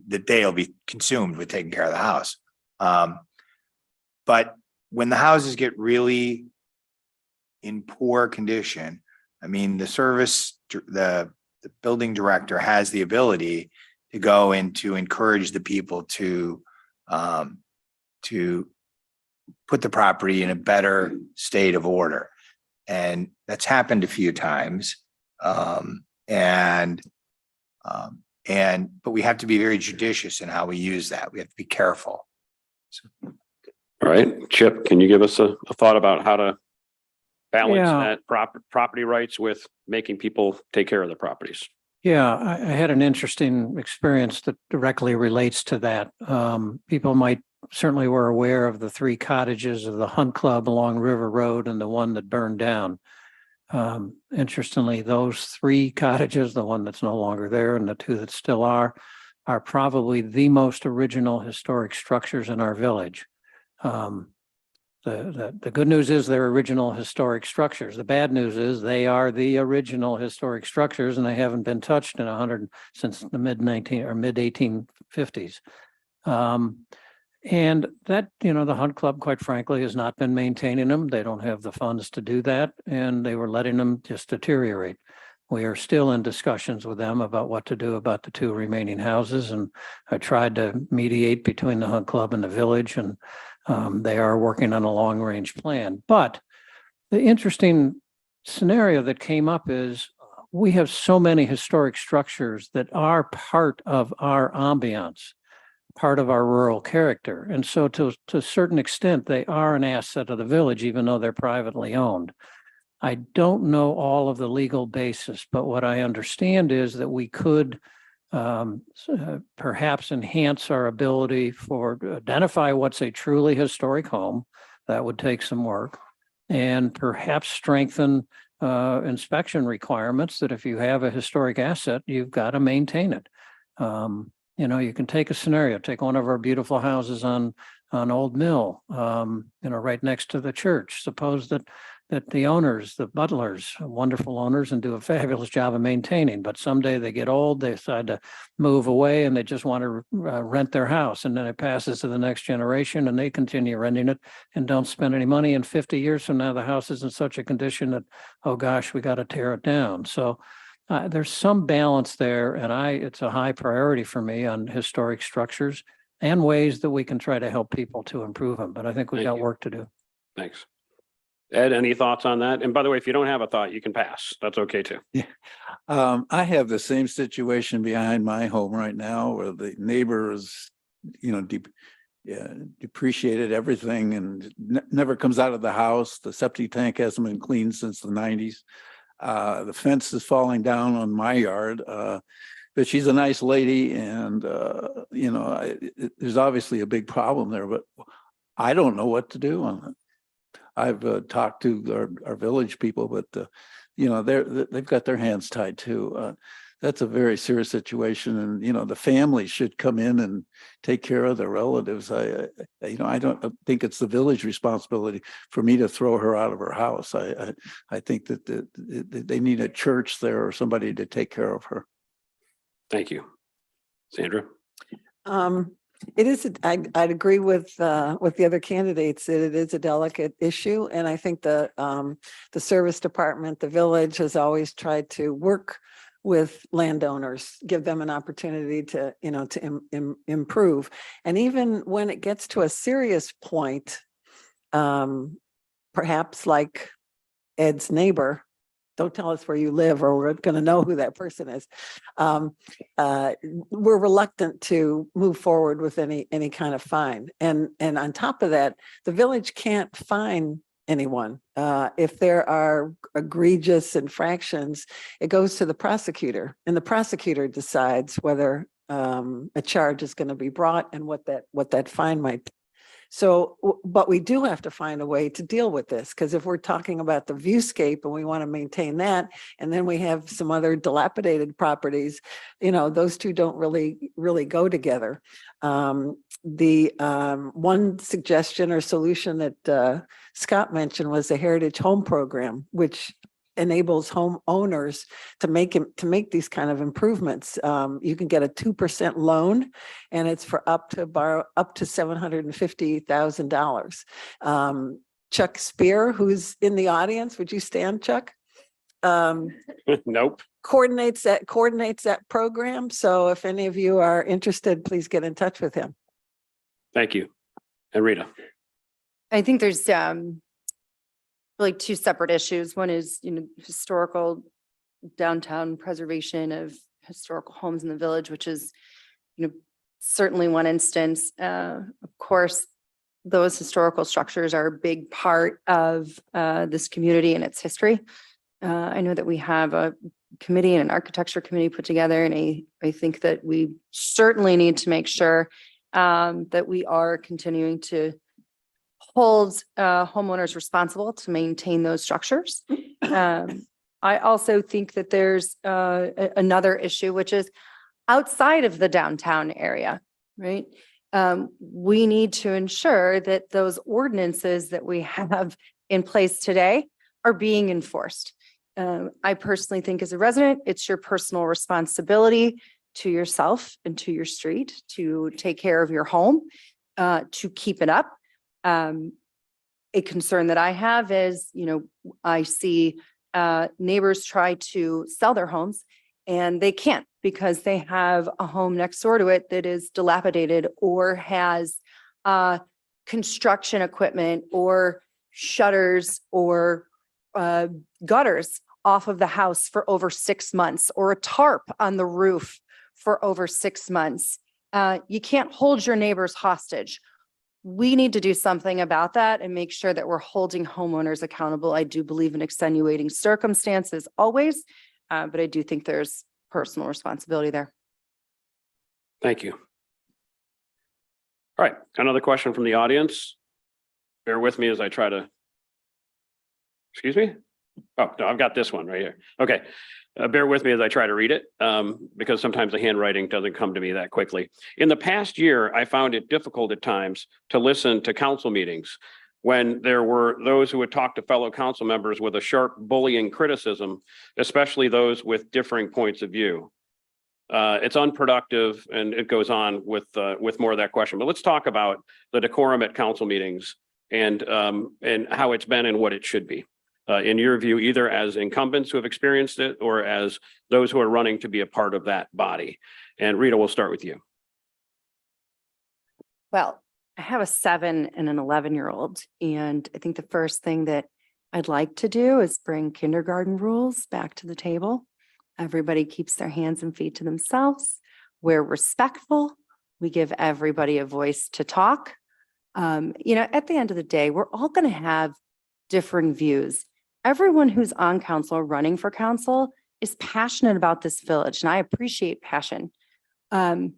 the day will be consumed with taking care of the house. But when the houses get really in poor condition, I mean, the building director has the ability to go and to encourage the people to put the property in a better state of order. And that's happened a few times. But we have to be very judicious in how we use that. We have to be careful. All right, Chip, can you give us a thought about how to balance Yeah. that property rights with making people take care of the properties? Yeah, I had an interesting experience that directly relates to that. People might certainly were aware of the 3 cottages of the Hunt Club along River Road and the one that burned down. Interestingly, those 3 cottages, the one that's no longer there and the 2 that still are probably the most original historic structures in our village. The good news is they're original historic structures. The bad news is they are the original historic structures and they haven't been touched since the mid 1850s. And that, the Hunt Club, quite frankly, has not been maintaining them. They don't have the funds to do that, and they were letting them just deteriorate. We are still in discussions with them about what to do about the 2 remaining houses, and I tried to mediate between the Hunt Club and the village, and they are working on a long-range plan. But the interesting scenario that came up is we have so many historic structures that are part of our ambiance, part of our rural character. And so to a certain extent, they are an asset of the village, even though they're privately owned. I don't know all of the legal basis, but what I understand is that we could perhaps enhance our ability to identify what's a truly historic home. That would take some work, and perhaps strengthen inspection requirements that if you have a historic asset, you've got to maintain it. You can take a scenario, take one of our beautiful houses on Old Mill, right next to the church. Suppose that the owners, the butlers, are wonderful owners and do a fabulous job of maintaining, but someday they get old, they decide to move away and they just want to rent their house, and then it passes to the next generation and they continue renting it and don't spend any money. And 50 years from now, the house is in such a condition that, oh gosh, we got to tear it down. So there's some balance there, and it's a high priority for me on historic structures and ways that we can try to help people to improve them. But I think we've Thank got you. work to do. Thanks. Ed, any thoughts on that? And by the way, if you don't have a thought, you can pass. That's okay too. I have the same situation behind my home right now where the neighbor is, depreciated everything and never comes out of the house. The septic tank hasn't been cleaned since the 90s. The fence is falling down on my yard. But she's a nice lady and, there's obviously a big problem there, but I don't know what to do on it. I've talked to our village people, but they've got their hands tied too. That's a very serious situation, and the family should come in and take care of their relatives. I don't think it's the village responsibility for me to throw her out of her house. I think that they need a church there or somebody to take care of her. Thank you. Sandra? It is, I'd agree with the other candidates that it is a delicate issue. And I think the service department, the village has always tried to work with landowners, give them an opportunity to, improve. And even when it gets to a serious point, perhaps like Ed's neighbor, don't tell us where you live or we're going to know who that person is. We're reluctant to move forward with any kind of fine. And on top of that, the village can't fine anyone. If there are egregious infractions, it goes to the prosecutor, and the prosecutor decides whether a charge is going to be brought and what that fine might be. So, but we do have to find a way to deal with this, because if we're talking about the viewscape and we want to maintain that, and then we have some other dilapidated properties, those two don't really go together. The one suggestion or solution that Scott mentioned was the Heritage Home Program, which enables homeowners to make these kind of improvements. You can get a 2% loan, and it's for up to $750,000. Chuck Spear, who's in the audience, would you stand, Chuck? Nope. Coordinates that program. So if any of you are interested, please get in touch with him. Thank you. And Rita. I think there's really two separate issues. One is, historical downtown preservation of historical homes in the village, which is, certainly one instance. Of course, those historical structures are a big part of this community and its history. I know that we have a committee and an architecture committee put together, and I think that we certainly need to make sure that we are continuing to hold homeowners responsible to maintain those structures. I also think that there's another issue, which is outside of the downtown area, right? We need to ensure that those ordinances that we have in place today are being enforced. I personally think as a resident, it's your personal responsibility to yourself and to your street to take care of your home, to keep it up. A concern that I have is, I see neighbors try to sell their homes and they can't because they have a home next door to it that is dilapidated or has construction equipment or shutters or gutters off of the house for over 6 months, or a tarp on the roof for over 6 months. You can't hold your neighbors hostage. We need to do something about that and make sure that we're holding homeowners accountable. I do believe in extenuating circumstances always, but I do think there's personal responsibility there. Thank you. All right, another question from the audience. Bear with me as I try to, excuse me? Oh, no, I've got this one right here. Okay. Bear with me as I try to read it, because sometimes the handwriting doesn't come to me that quickly. In the past year, I found it difficult at times to listen to council meetings when there were those who would talk to fellow council members with a sharp bullying criticism, especially those with differing points of view. It's unproductive, and it goes on with more of that question. But let's talk about the decorum at council meetings and how it's been and what it should be. In your view, either as incumbents who have experienced it or as those who are running to be a part of that body. And Rita, we'll start with you. Well, I have a 7 and an 11-year-old, and I think the first thing that I'd like to do is bring kindergarten rules back to the table. Everybody keeps their hands and feet to themselves. We're respectful. We give everybody a voice to talk. At the end of the day, we're all going to have different views. Everyone who's on council, running for council, is passionate about this village, and I appreciate passion. But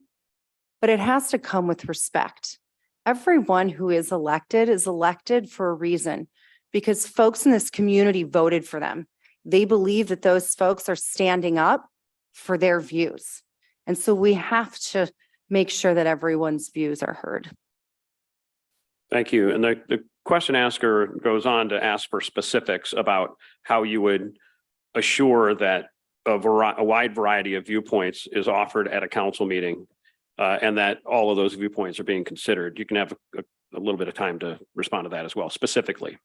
it has to come with respect. Everyone who is elected for a reason, because folks in this community voted for them. They believe that those folks are standing up for their views. And so we have to make sure that everyone's views are heard. Thank you. And the question asker goes on to ask for specifics about how you would assure that a wide variety of viewpoints is offered at a council meeting, and that all of those viewpoints are being considered. You can have a little bit of time to respond to that as well, specifically.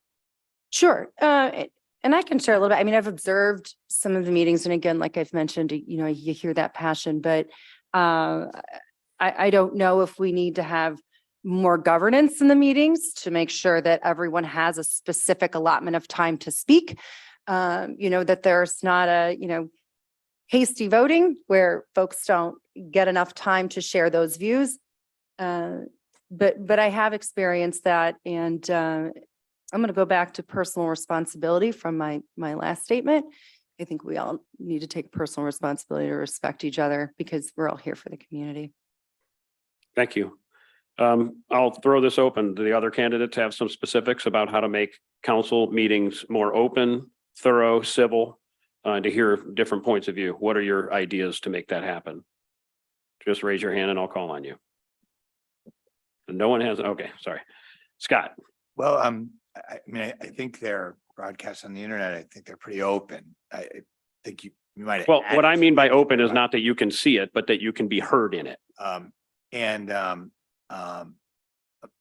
Sure. And I can share a little bit. I mean, I've observed some of the meetings, and again, like I've mentioned, you hear that passion, but I don't know if we need to have more governance in the meetings to make sure that everyone has a specific allotment of time to speak. That there's not a, hasty voting where folks don't get enough time to share those views. But I have experienced that, and I'm going to go back to personal responsibility from my last statement. I think we all need to take personal responsibility to respect each other because we're all here for the community. Thank you. I'll throw this open to the other candidates to have some specifics about how to make council meetings more open, thorough, civil, to hear different points of view. What are your ideas to make that happen? Just raise your hand and I'll call on you. And no one has, okay, sorry. Scott. Well, I think they're broadcast on the internet. I think they're pretty open. I think you might. have Well, what I added mean by something, open is but, not that you can see it, but that you can be heard in it. And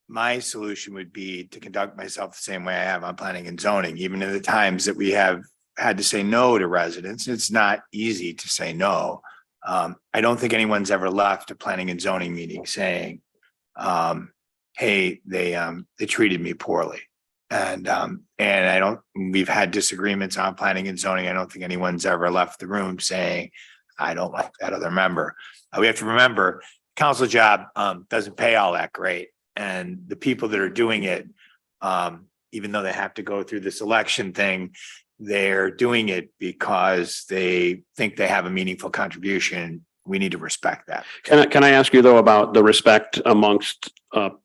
my solution would be to conduct myself the same way I have on planning and zoning, even in the times that we have had to say no to residents. It's not easy to say no. I don't think anyone's ever left a planning and zoning meeting saying, hey, they treated me poorly. And I don't, we've had disagreements on planning and zoning. I don't think anyone's ever left the room saying, I don't like that other member. We have to remember, council job doesn't pay all that great. And the people that are doing it, even though they have to go through this election thing, they're doing it because they think they have a meaningful contribution. We need to respect that. Can I ask you though about the respect amongst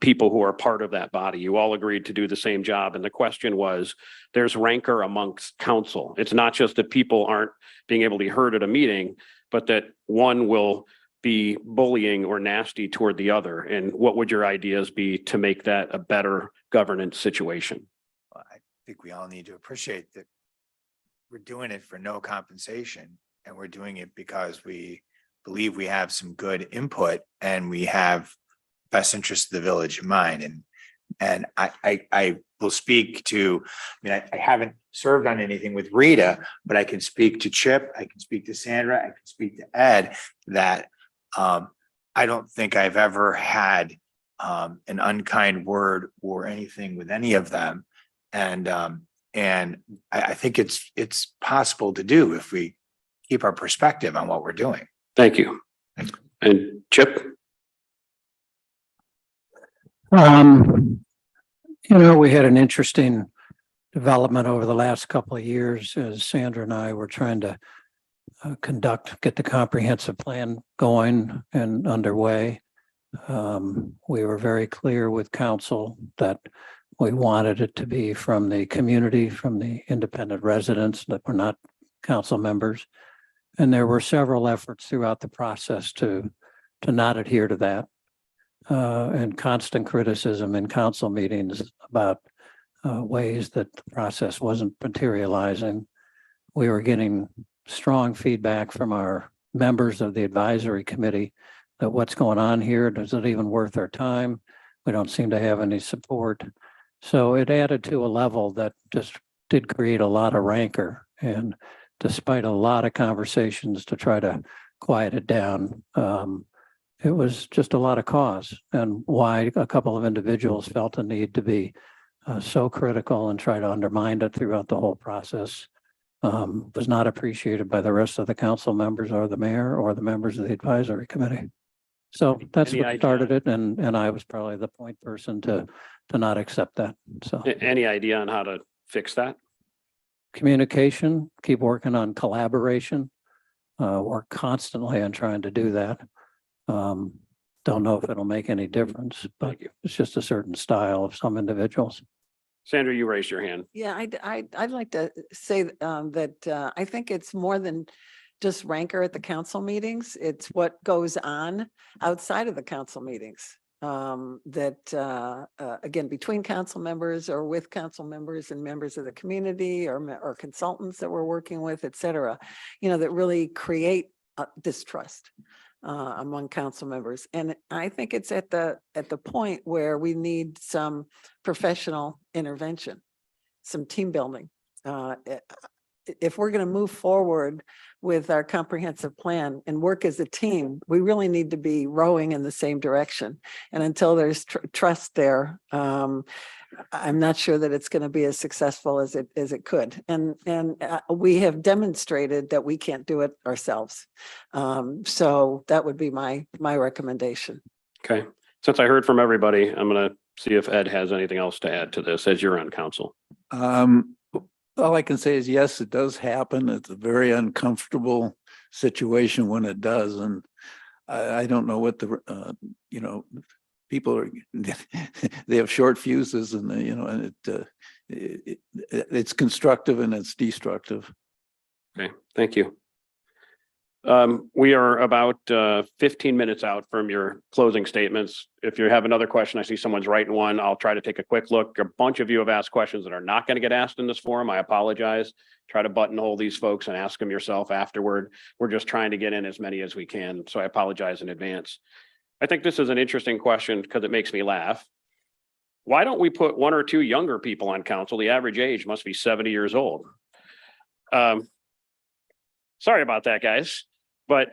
people who are part of that body? You all agreed to do the same job. And the question was, there's rancor amongst council. It's not just that people aren't being able to be heard at a meeting, but that one will be bullying or nasty toward the other. And what would your ideas be to make that a better governance situation? I think we all need to appreciate that we're doing it for no compensation, and we're doing it because we believe we have some good input and we have best interest of the village in mind. And I will speak to, I haven't served on anything with Rita, but I can speak to Chip, I can speak to Sandra, I can speak to Ed, that I don't think I've ever had an unkind word or anything with any of them. And I think it's possible to do if we keep our perspective on what we're doing. Thank you. And Chip? We had an interesting development over the last couple of years as Sandra and I were trying to get the comprehensive plan going and underway. We were very clear with council that we wanted it to be from the community, from the independent residents that were not council members. And there were several efforts throughout the process to not adhere to that. And constant criticism in council meetings about ways that the process wasn't materializing. We were getting strong feedback from our members of the advisory committee that what's going on here, is it even worth our time? We don't seem to have any support. So it added to a level that just did create a lot of rancor. And despite a lot of conversations to try to quiet it down, it was just a lot of cause, and why a couple of individuals felt a need to be so critical and try to undermine it throughout the whole process was not appreciated by the rest of the council members or the mayor or the members of the advisory committee. So that's Any what idea? started it, and I was probably the point person to not accept that. So Any idea on how to fix that? communication, keep working on collaboration, work constantly on trying to do that. Don't know if it'll make any difference, but it's just a certain style of some individuals. Sandra, you raised your hand. Yeah, I'd like to say that I think it's more than just rancor at the council meetings. It's what goes on outside of the council meetings. Again, between council members or with council members and members of the community or consultants that we're working with, et cetera, that really create distrust among council members. And I think it's at the point where we need some professional intervention, some team building. If we're going to move forward with our comprehensive plan and work as a team, we really need to be rowing in the same direction. And until there's trust there, I'm not sure that it's going to be as successful as it could. And we have demonstrated that we can't do it ourselves. So that would be my recommendation. Okay. Since I heard from everybody, I'm going to see if Ed has anything else to add to this as you're on council. All I can say is, yes, it does happen. It's a very uncomfortable situation when it does. And I don't know what people are, they have short fuses, and and it's constructive and it's destructive. Okay, thank you. We are about 15 minutes out from your closing statements. If you have another question, I see someone's writing one. I'll try to take a quick look. A bunch of you have asked questions that are not going to get asked in this forum. I apologize. Try to buttonhole these folks and ask them yourself afterward. We're just trying to get in as many as we can, so I apologize in advance. I think this is an interesting question because it makes me laugh. Why don't we put one or two younger people on council? The average age must be 70 years old. Sorry about that, guys. But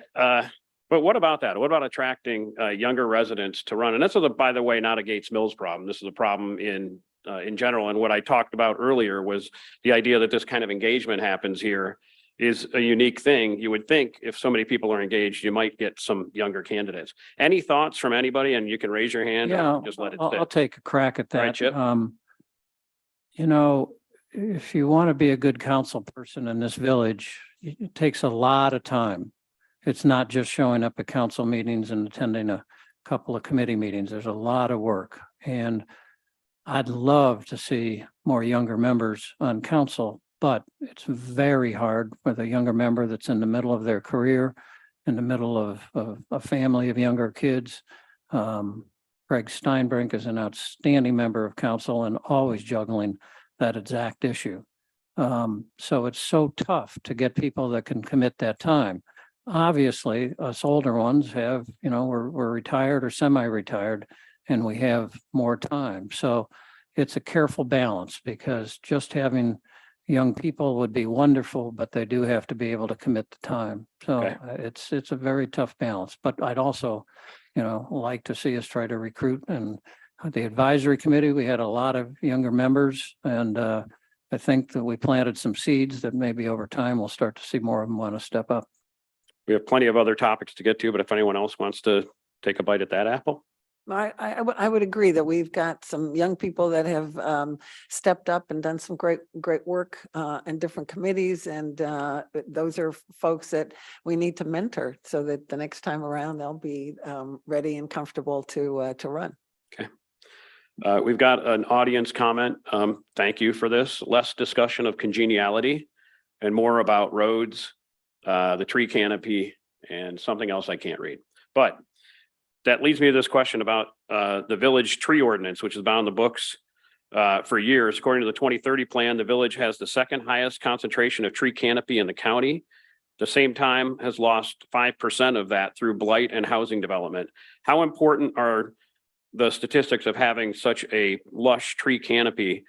what about that? What about attracting younger residents to run? And this is, by the way, not a Gates Mills problem. This is a problem in general. And what I talked about earlier was the idea that this kind of engagement happens here is a unique thing. You would think if so many people are engaged, you might get some younger candidates. Any thoughts from anybody? And you can raise your hand. Yeah, Just let it I'll sit. take a crack at All right, that. Chip. You know, if you want to be a good council person in this village, it takes a lot of time. It's not just showing up at council meetings and attending a couple of committee meetings. There's a lot of work. And I'd love to see more younger members on council, but it's very hard with a younger member that's in the middle of their career, in the middle of a family of younger kids. Greg Steinbrink is an outstanding member of council and always juggling that exact issue. So it's so tough to get people that can commit that time. Obviously, us older ones have, you know, we're retired or semi-retired and we have more time. So it's a careful balance because just having young people would be wonderful, but they do have to be able to commit the time. So Okay. it's a very tough balance, but I'd also, you know, like to see us try to recruit. And the advisory committee, we had a lot of younger members and I think that we planted some seeds that maybe over time we'll start to see more of them want to step up. We have plenty of other topics to get to, but if anyone else wants to take a bite at that apple. I would agree that we've got some young people that have stepped up and done some great work in different committees. And those are folks that we need to mentor so that the next time around they'll be ready and comfortable to run. Okay. We've got an audience comment. Thank you for this. Less discussion of congeniality and more about roads, the tree canopy, and something else I can't read. But that leads me to this question about the village tree ordinance, which has been on the books for years. According to the 2030 plan, the village has the second highest concentration of tree canopy in the county. The same time has lost 5% of that through blight and housing development. How important are the statistics of having such a lush tree canopy?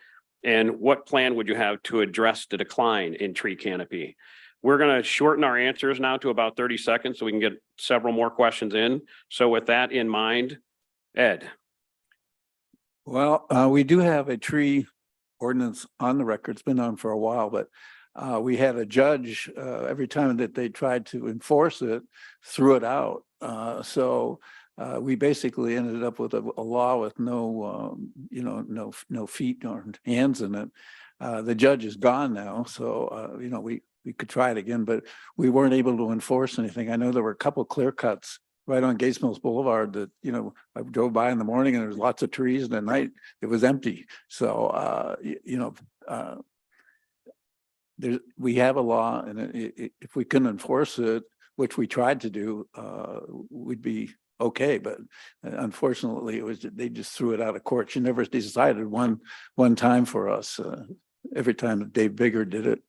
And what plan would you have to address the decline in tree canopy? We're going to shorten our answers now to about 30 seconds so we can get several more questions in. So with that in mind, Ed. Well, we do have a tree ordinance on the record. It's been on for a while, but we had a judge every time that they tried to enforce it, threw it out. So we basically ended up with a law with no, no feet or hands in it. The judge is gone now, so we could try it again, but we weren't able to enforce anything. I know there were a couple of clear cuts right on Gates Mills Boulevard that, I drove by in the morning and there was lots of trees and at night it was empty. So, we have a law and if we couldn't enforce it, which we tried to do, we'd be okay. But unfortunately they just threw it out of court. She never decided one time for us. Every time that Dave Bigger did it.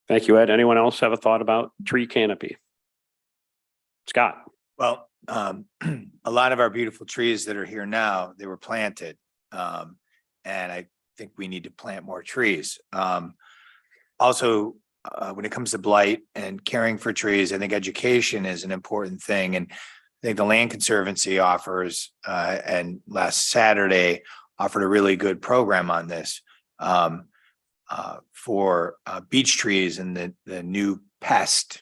Thank you, Ed. Anyone else have a thought about tree canopy? Scott. Well, a lot of our beautiful trees that are here now, they were planted. And I think we need to plant more trees. Also, when it comes to blight and caring for trees, I think education is an important thing. And I think the Land Conservancy offers, and last Saturday offered a really good program on this. For beech trees and the new pest,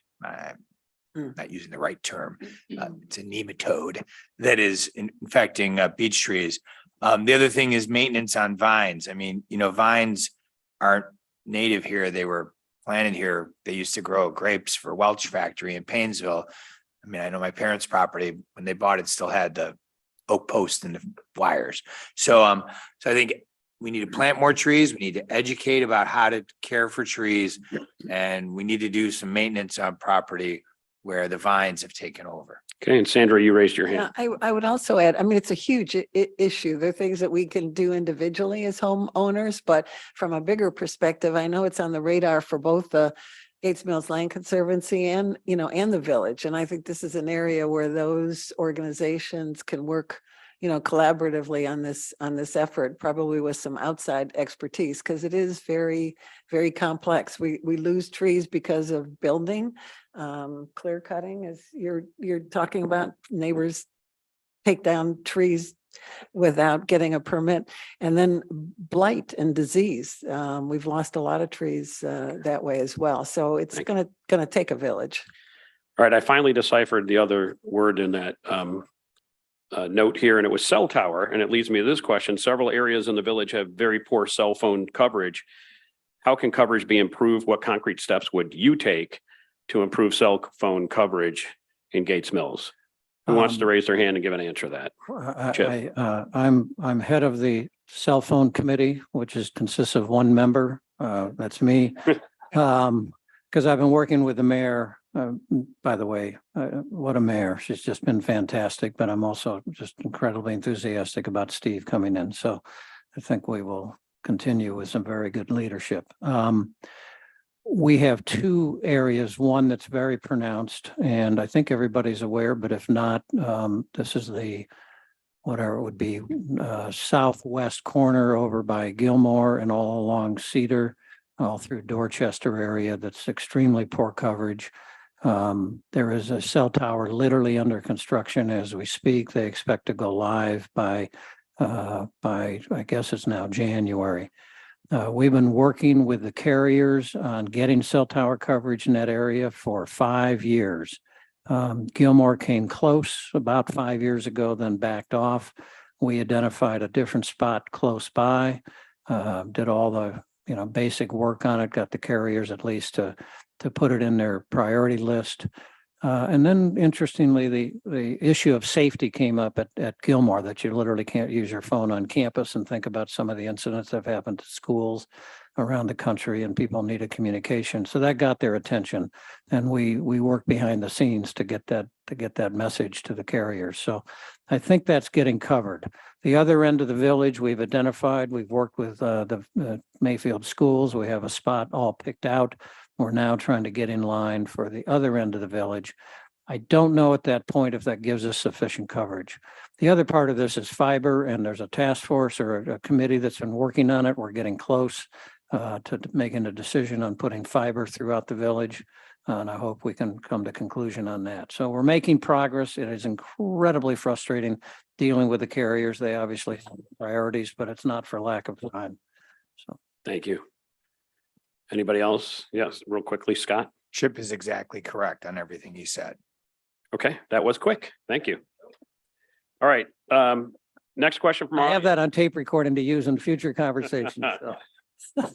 not using the right term, it's a nematode that is infecting beech trees. The other thing is maintenance on vines. I mean, vines aren't native here. They were planted here. They used to grow grapes for Welch factory in Paynesville. I mean, I know my parents' property, when they bought it, still had the oak post and the wires. So I think we need to plant more trees. We need to educate about how to care for trees, and we need to do some maintenance on property where the vines have taken over. Okay, and Sandra, you raised your Yeah, hand. I would also add, I mean, it's a huge issue. There are things that we can do individually as homeowners, but from a bigger perspective, I know it's on the radar for both the Gates Mills Land Conservancy and, and the village. And I think this is an area where those organizations can work, collaboratively on this effort, probably with some outside expertise, because it is very, very complex. We lose trees because of building. Clear cutting, as you're talking about, neighbors take down trees without getting a permit, and then blight and disease. We've lost a lot of trees that way as well. So it's gonna take a village. All right, I finally deciphered the other word in that note here, and it was cell tower. And it leads me to this question. Several areas in the village have very poor cell phone coverage. How can coverage be improved? What concrete steps would you take to improve cell phone coverage in Gates Mills? Who wants to raise their hand and give an answer to that? Chip. I'm head of the cell phone committee, which consists of one member. That's me. Because I've been working with the mayor. By the way, what a mayor. She's just been fantastic, but I'm also just incredibly enthusiastic about Steve coming in. So I think we will continue with some very good leadership. We have two areas, one that's very pronounced, and I think everybody's aware, but if not, this is the, whatever it would be, southwest corner over by Gilmore and all along Cedar, all through Dorchester area. That's extremely poor coverage. There is a cell tower literally under construction as we speak. They expect to go live by I guess it's now January. We've been working with the carriers on getting cell tower coverage in that area for 5 years. Gilmore came close about 5 years ago, then backed off. We identified a different spot close by, did all the basic work on it, got the carriers at least to put it in their priority list. And then interestingly, the issue of safety came up at Gilmore, that you literally can't use your phone on campus, and think about some of the incidents that have happened to schools around the country, and people needed communication. So that got their attention, and we work behind the scenes to get that message to the carriers. So I think that's getting covered. The other end of the village, we've identified, we've worked with the Mayfield schools. We have a spot all picked out. We're now trying to get in line for the other end of the village. I don't know at that point if that gives us sufficient coverage. The other part of this is fiber, and there's a task force or a committee that's been working on it. We're getting close to making a decision on putting fiber throughout the village. And I hope we can come to conclusion on that. So we're making progress. It is incredibly frustrating dealing with the carriers. They obviously have priorities, but it's not for lack of time. So Thank you. Anybody else? Yes, real quickly, Scott. Chip is exactly correct on everything he said. Okay, that was quick. Thank you. All right. Next question from I our have that on tape recording to use in future conversations. So.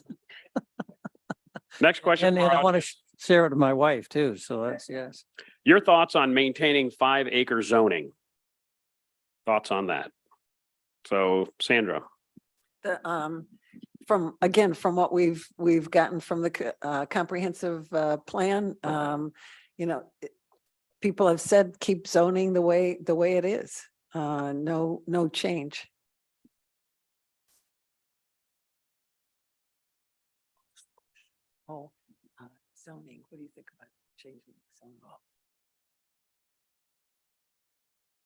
next question. And from our I want audience. to share it with my wife too. So that's, yes. Your thoughts on maintaining 5-acre zoning? Thoughts on that? So Sandra. From what we've gotten from the comprehensive plan, people have said keep zoning the way it is. No change. Zoning. What do you think about changing zoning?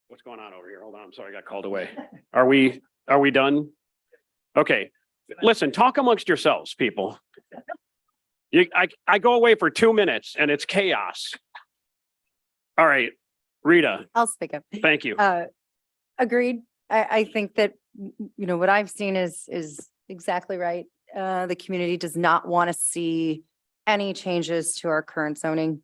What's going on over here? Hold on. I'm sorry, I got called away. Are we done? Okay. Listen, talk amongst yourselves, people. I go away for 2 minutes and it's chaos. All right, Rita, I'll speak up. thank you. Agreed. I think that, what I've seen is exactly right. The community does not want to see any changes to our current zoning.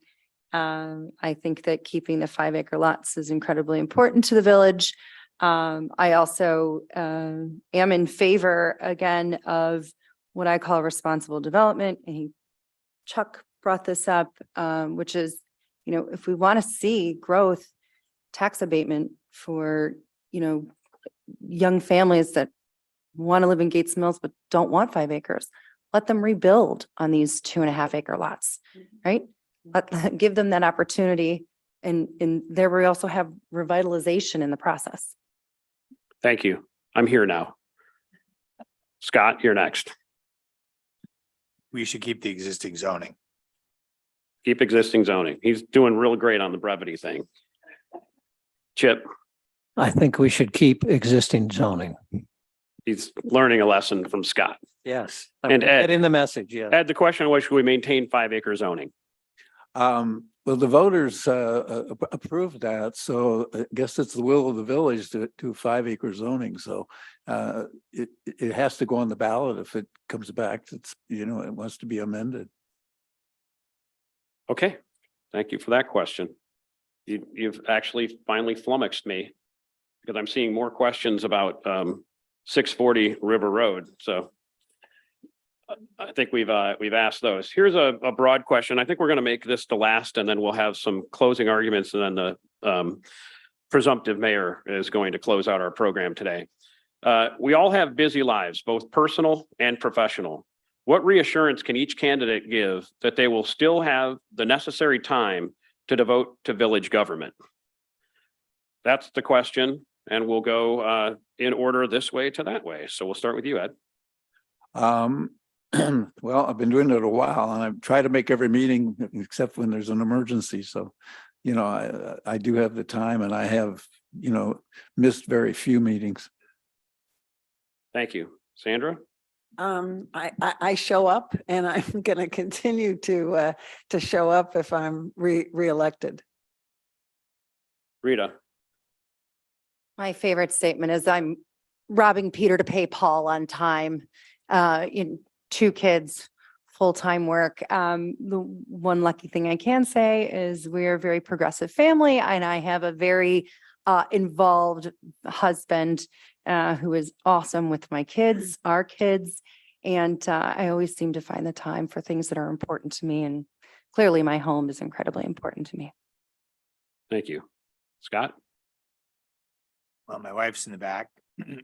I think that keeping the 5-acre lots is incredibly important to the village. I also am in favor, again, of what I call responsible development. And Chuck brought this up, which is, if we want to see growth, tax abatement for, young families that want to live in Gates Mills but don't want 5 acres, let them rebuild on these 2.5-acre lots, right? Give them that opportunity and there we also have revitalization in the process. Thank you. I'm here now. Scott, you're next. We should keep the existing zoning. Keep existing zoning. He's doing real great on the brevity thing. Chip, I think we should keep existing zoning. he's learning a lesson from Scott. Yes. And Ed. Getting the message, yeah. Ed, the question was, should we maintain 5-acre zoning? Well, the voters approved that, so I guess it's the will of the village to do 5-acre zoning. So it has to go on the ballot if it comes back. It's, it wants to be amended. Okay, thank you for that question. You've actually finally flummoxed me because I'm seeing more questions about 640 River Road. So I think we've asked those. Here's a broad question. I think we're going to make this the last, and then we'll have some closing arguments, and then the presumptive mayor is going to close out our program today. We all have busy lives, both personal and professional. What reassurance can each candidate give that they will still have the necessary time to devote to village government? That's the question, and we'll go in order this way to that way. So we'll start with you, Ed. Well, I've been doing it a while, and I've tried to make every meeting except when there's an emergency. So, I do have the time, and I have, missed very few meetings. Thank you. Sandra? I show up, and I'm going to continue to show up if I'm reelected. Rita? My favorite statement is I'm robbing Peter to pay Paul on time. In 2 kids, full-time work. The one lucky thing I can say is we're a very progressive family, and I have a very involved husband who is awesome with my kids, our kids. And I always seem to find the time for things that are important to me. And clearly my home is incredibly important to me. Thank you. Scott? Well, my wife's in the back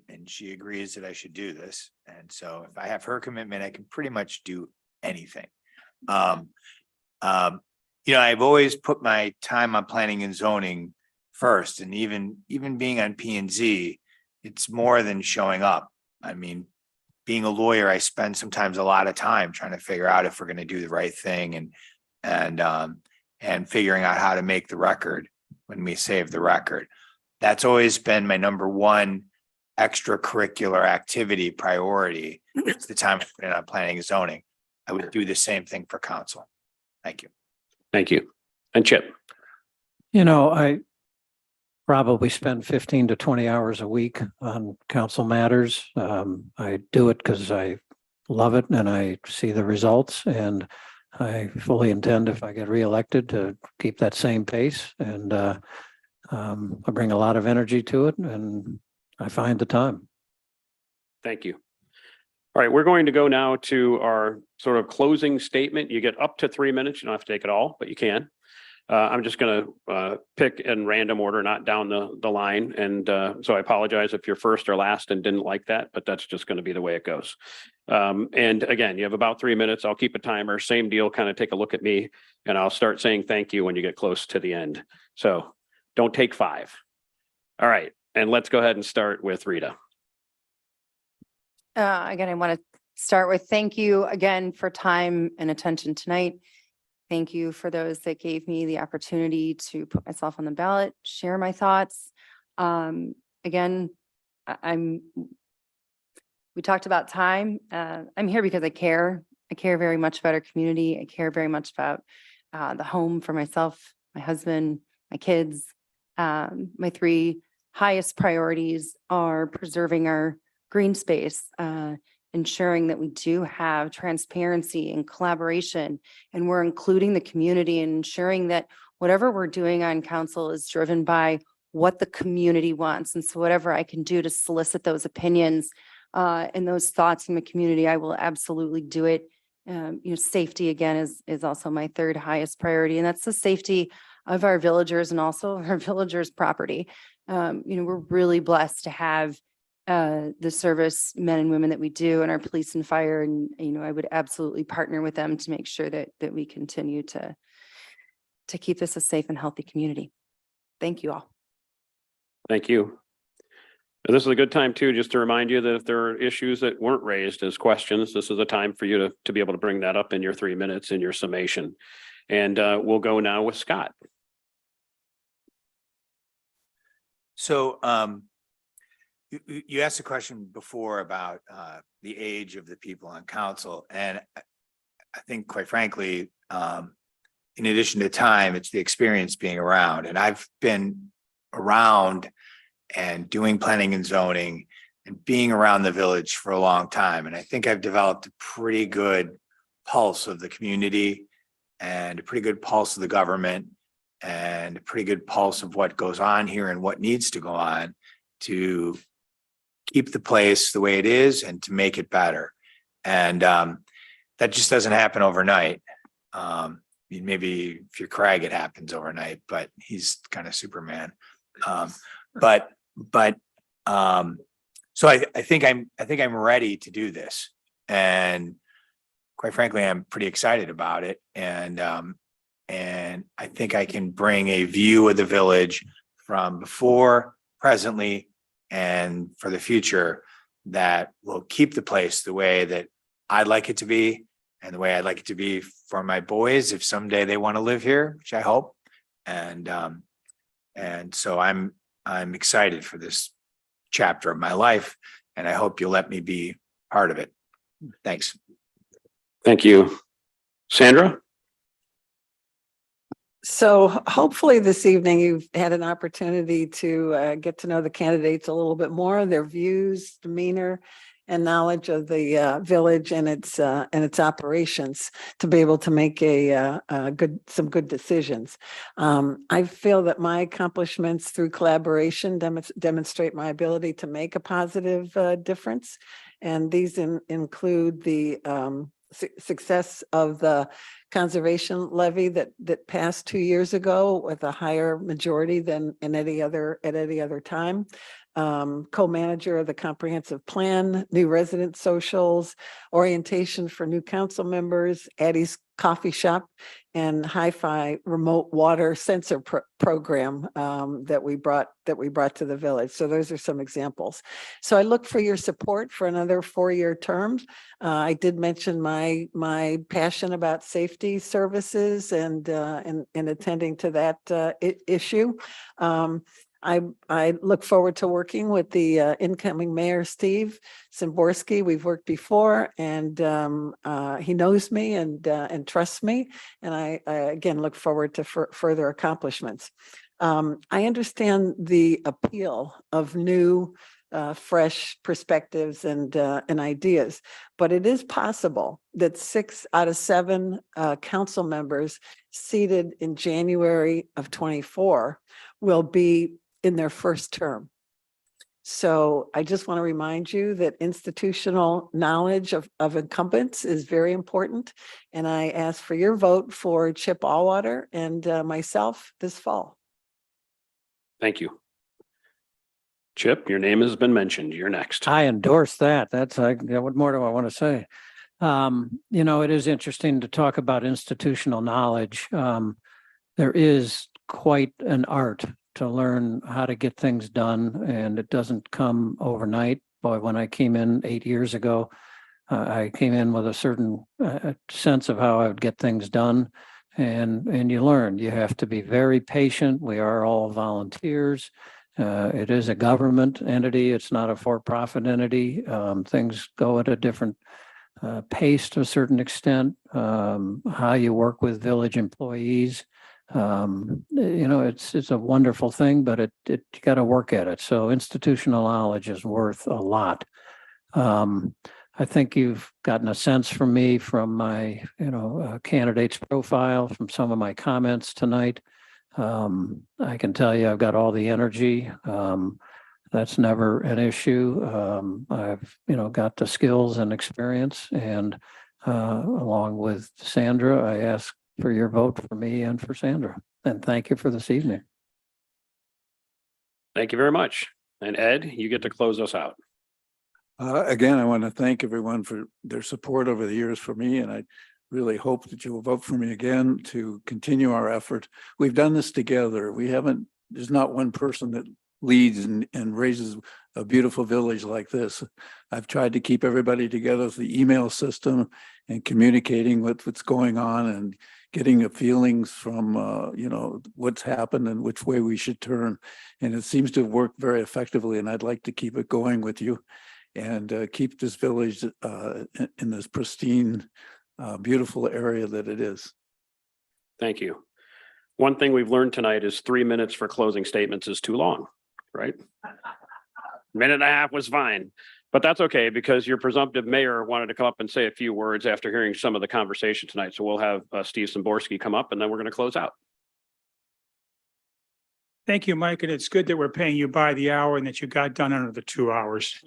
and she agrees that I should do this. And so if I have her commitment, I can pretty much do anything. I've always put my time on planning and zoning first, and even being on P and Z, it's more than showing up. I mean, being a lawyer, I spend sometimes a lot of time trying to figure out if we're going to do the right thing and figuring out how to make the record when we save the record. That's always been my number one extracurricular activity priority. It's the time I put it on planning and zoning. I would do the same thing for council. Thank you. Thank you. And Chip? I probably spend 15 to 20 hours a week on council matters. I do it because I love it and I see the results, and I fully intend, if I get reelected, to keep that same pace. And I bring a lot of energy to it, and I find the time. Thank you. All right, we're going to go now to our sort of closing statement. You get up to 3 minutes. You don't have to take it all, but you can. I'm just going to pick in random order, not down the line. And so I apologize if you're first or last and didn't like that, but that's just going to be the way it goes. And again, you have about 3 minutes. I'll keep a timer. Same deal, kind of take a look at me, and I'll start saying thank you when you get close to the end. So don't take 5. All right. And let's go ahead and start with Rita. Again, I want to start with thank you again for time and attention tonight. Thank you for those that gave me the opportunity to put myself on the ballot, share my thoughts. Again, we talked about time. I'm here because I care. I care very much about our community. I care very much about the home for myself, my husband, my kids. My 3 highest priorities are preserving our green space, ensuring that we do have transparency and collaboration, and we're including the community, and ensuring that whatever we're doing on council is driven by what the community wants. And so whatever I can do to solicit those opinions and those thoughts from the community, I will absolutely do it. Safety again is also my 3rd highest priority, and that's the safety of our villagers and also our villagers' property. We're really blessed to have the service men and women that we do, and our police and fire. And, I would absolutely partner with them to make sure that we continue to to keep this a safe and healthy community. Thank you all. Thank you. And this is a good time too, just to remind you that if there are issues that weren't raised as questions, this is a time for you to be able to bring that up in your 3 minutes in your summation. And we'll go now with Scott. So you asked a question before about the age of the people on council, and I think quite frankly, in addition to time, it's the experience being around. And I've been around and doing planning and zoning and being around the village for a long time. And I think I've developed a pretty good pulse of the community and a pretty good pulse of the government and a pretty good pulse of what goes on here and what needs to go on to keep the place the way it is and to make it better. And that just doesn't happen overnight. Maybe if you're Craig, it happens overnight, but he's kind of Superman. So I think I'm ready to do this, and quite frankly, I'm pretty excited about it. And I think I can bring a view of the village from before, presently, and for the future that will keep the place the way that I'd like it to be, and the way I'd like it to be for my boys if someday they want to live here, which I hope. And so I'm excited for this chapter of my life, and I hope you'll let me be part of it. Thanks. Thank you. Sandra? So hopefully this evening you've had an opportunity to get to know the candidates a little bit more, their views, demeanor, and knowledge of the village and its operations to be able to make some good decisions. I feel that my accomplishments through collaboration demonstrate my ability to make a positive difference, and these include the success of the conservation levy that passed 2 years ago with a higher majority than at any other time. Co-manager of the comprehensive plan, new resident socials, orientation for new council members, Addie's coffee shop, and hi-fi remote water sensor program that we brought to the village. So those are some examples. So I look for your support for another 4-year term. I did mention my passion about safety services and attending to that issue. I look forward to working with the incoming mayor, Steve Szymborski. We've worked before, and he knows me and trusts me. And I again look forward to further accomplishments. I understand the appeal of new, fresh perspectives and ideas, but it is possible that 6 out of 7 council members seated in January of 24 will be in their first term. So I just want to remind you that institutional knowledge of incumbents is very important. And I ask for your vote for Chip Allwater and myself this fall. Thank you. Chip, your name has been mentioned. You're next. I endorse that. What more do I want to say? It is interesting to talk about institutional knowledge. There is quite an art to learn how to get things done, and it doesn't come overnight. Boy, when I came in 8 years ago, I came in with a certain sense of how I would get things done, and you learn. You have to be very patient. We are all volunteers. It is a government entity. It's not a for-profit entity. Things go at a different pace to a certain extent. How you work with village employees. It's a wonderful thing, but you got to work at it. So institutional knowledge is worth a lot. I think you've gotten a sense from me from my, candidate's profile, from some of my comments tonight. I can tell you I've got all the energy. That's never an issue. I've, got the skills and experience, and along with Sandra, I ask for your vote for me and for Sandra. And thank you for this evening. Thank you very much. And Ed, you get to close us out. Again, I want to thank everyone for their support over the years for me, and I really hope that you will vote for me again to continue our effort. We've done this together. There's not one person that leads and raises a beautiful village like this. I've tried to keep everybody together with the email system and communicating what's going on and getting the feelings from, what's happened and which way we should turn. And it seems to have worked very effectively, and I'd like to keep it going with you and keep this village in this pristine, beautiful area that it is. Thank you. One thing we've learned tonight is 3 minutes for closing statements is too long, right? Minute and a half was fine, but that's okay because your presumptive mayor wanted to come up and say a few words after hearing some of the conversation tonight. So we'll have Steve Szymborski come up and then we're going to close out. Thank you, Mike, and it's good that we're paying you by the hour and that you got done under the 2 hours.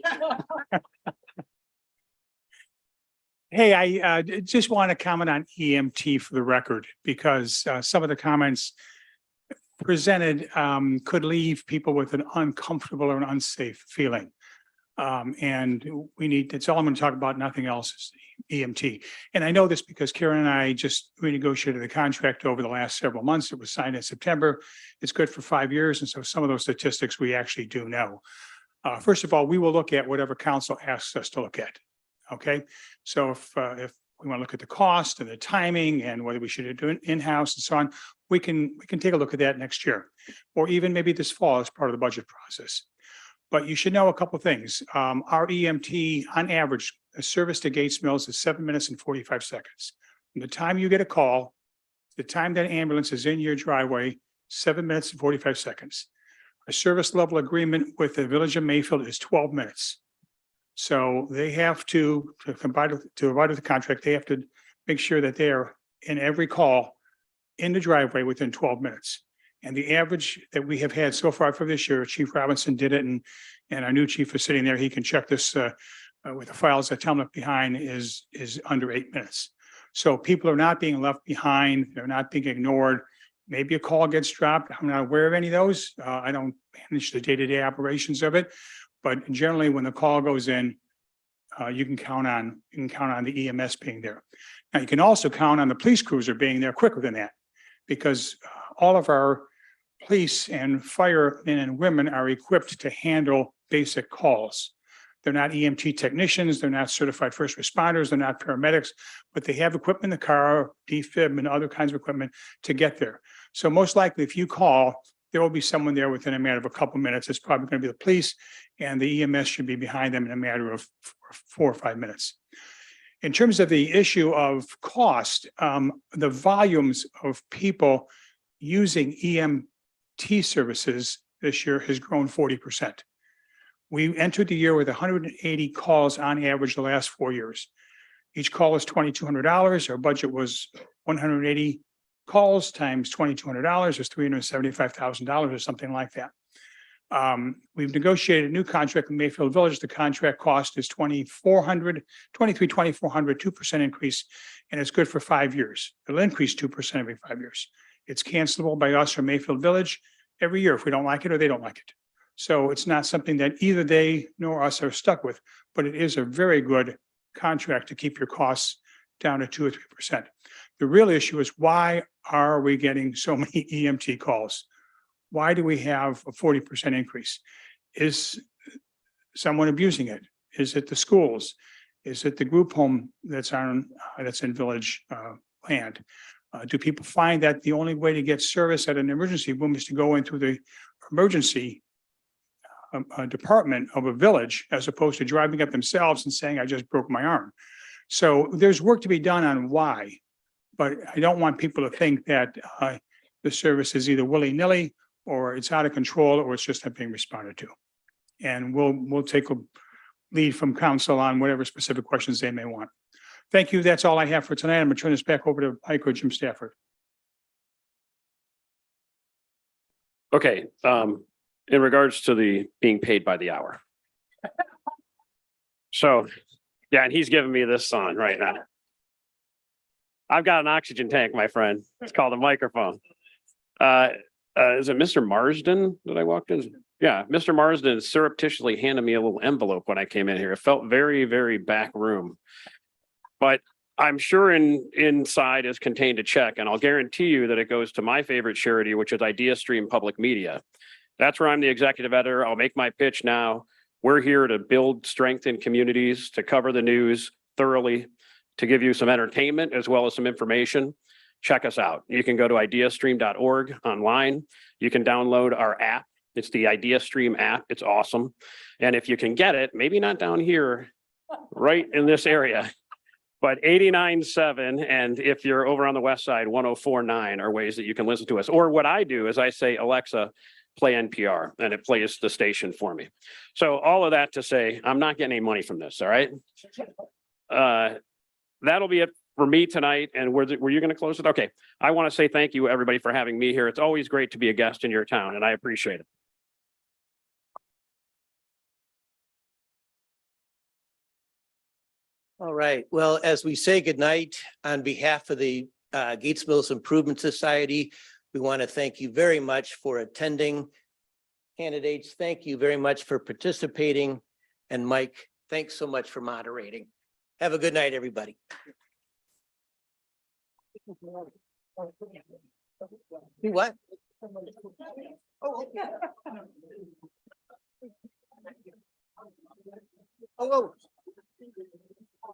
Hey, I just want to comment on EMT for the record, because some of the comments presented could leave people with an uncomfortable or an unsafe feeling. And that's all I'm going to talk about, nothing else is EMT. And I know this because Karen and I just renegotiated the contract over the last several months. It was signed in September. It's good for 5 years. And so some of those statistics we actually do know. First of all, we will look at whatever council asks us to look at. Okay, so if we want to look at the cost and the timing and whether we should do it in-house and so on, we can take a look at that next year, or even maybe this fall as part of the budget process. But you should know a couple of things. Our EMT on average, a service to Gates Mills is 7 minutes and 45 seconds. From the time you get a call, the time that ambulance is in your driveway, 7 minutes and 45 seconds. A service level agreement with the Village of Mayfield is 12 minutes. So they have to abide with the contract, they have to make sure that they are in every call in the driveway within 12 minutes. And the average that we have had so far for this year, Chief Robinson did it, and our new chief is sitting there. He can check this with the files that tell him left behind is under 8 minutes. So people are not being left behind. They're not being ignored. Maybe a call gets dropped. I'm not aware of any of those. I don't manage the day-to-day operations of it. But generally, when the call goes in, you can count on the EMS being there. Now, you can also count on the police cruiser being there quicker than that, because all of our police and firemen and women are equipped to handle basic calls. They're not EMT technicians, they're not certified first responders, they're not paramedics, but they have equipment in the car, defib and other kinds of equipment to get there. So most likely, if you call, there will be someone there within a matter of a couple minutes. It's probably going to be the police, and the EMS should be behind them in a matter of 4 or 5 minutes. In terms of the issue of cost, the volumes of people using EMT services this year has grown 40%. We entered the year with 180 calls on average the last 4 years. Each call is $2,200. Our budget was 180 calls times $2,200 is $375,000 or something like that. We've negotiated a new contract with Mayfield Village. The contract cost is $2,400, 2% increase, and it's good for 5 years. It'll increase 2% every 5 years. It's cancelable by us or Mayfield Village every year if we don't like it or they don't like it. So it's not something that either they nor us are stuck with, but it is a very good contract to keep your costs down to 2 or 3%. The real issue is, why are we getting so many EMT calls? Why do we have a 40% increase? Is someone abusing it? Is it the schools? Is it the group home that's in village land? Do people find that the only way to get service at an emergency room is to go into the emergency department of a village, as opposed to driving up themselves and saying, I just broke my arm? So there's work to be done on why, but I don't want people to think that the service is either willy-nilly or it's out of control or it's just not being responded to. And we'll take a lead from council on whatever specific questions they may want. Thank you. That's all I have for tonight. I'm going to turn this back over to Mike or Jim Stafford. Okay, in regards to the being paid by the hour. So, yeah, and he's giving me this sign right now. I've got an oxygen tank, my friend. It's called a microphone. Is it Mr. Marsden that I walked in? Yeah, Mr. Marsden surreptitiously handed me a little envelope when I came in here. It felt very, very back room. But I'm sure inside is contained a check, and I'll guarantee you that it goes to my favorite charity, which is IdeaStream Public Media. That's where I'm the executive editor. I'll make my pitch now. We're here to build strength in communities, to cover the news thoroughly, to give you some entertainment as well as some information. Check us out. You can go to ideastream.org online. You can download our app. It's the IdeaStream app. It's awesome. And if you can get it, maybe not down here, right in this area, but 89.7, and if you're over on the west side, 104.9 are ways that you can listen to us. Or what I do is I say, Alexa, play NPR, and it plays the station for me. So all of that to say, I'm not getting any money from this, all right? That'll be it for me tonight. And were you going to close it? Okay. I want to say thank you, everybody, for having me here. It's always great to be a guest in your town, and I appreciate it. All right. Well, as we say goodnight, on behalf of the Gates Mills Improvement Society, we want to thank you very much for attending. Candidates, thank you very much for participating. And Mike, thanks so much for moderating. Have a good night, everybody. Do what? Oh, okay. Oh.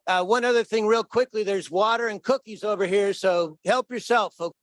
One other thing real quickly, there's water and cookies over here, so help yourself, folks.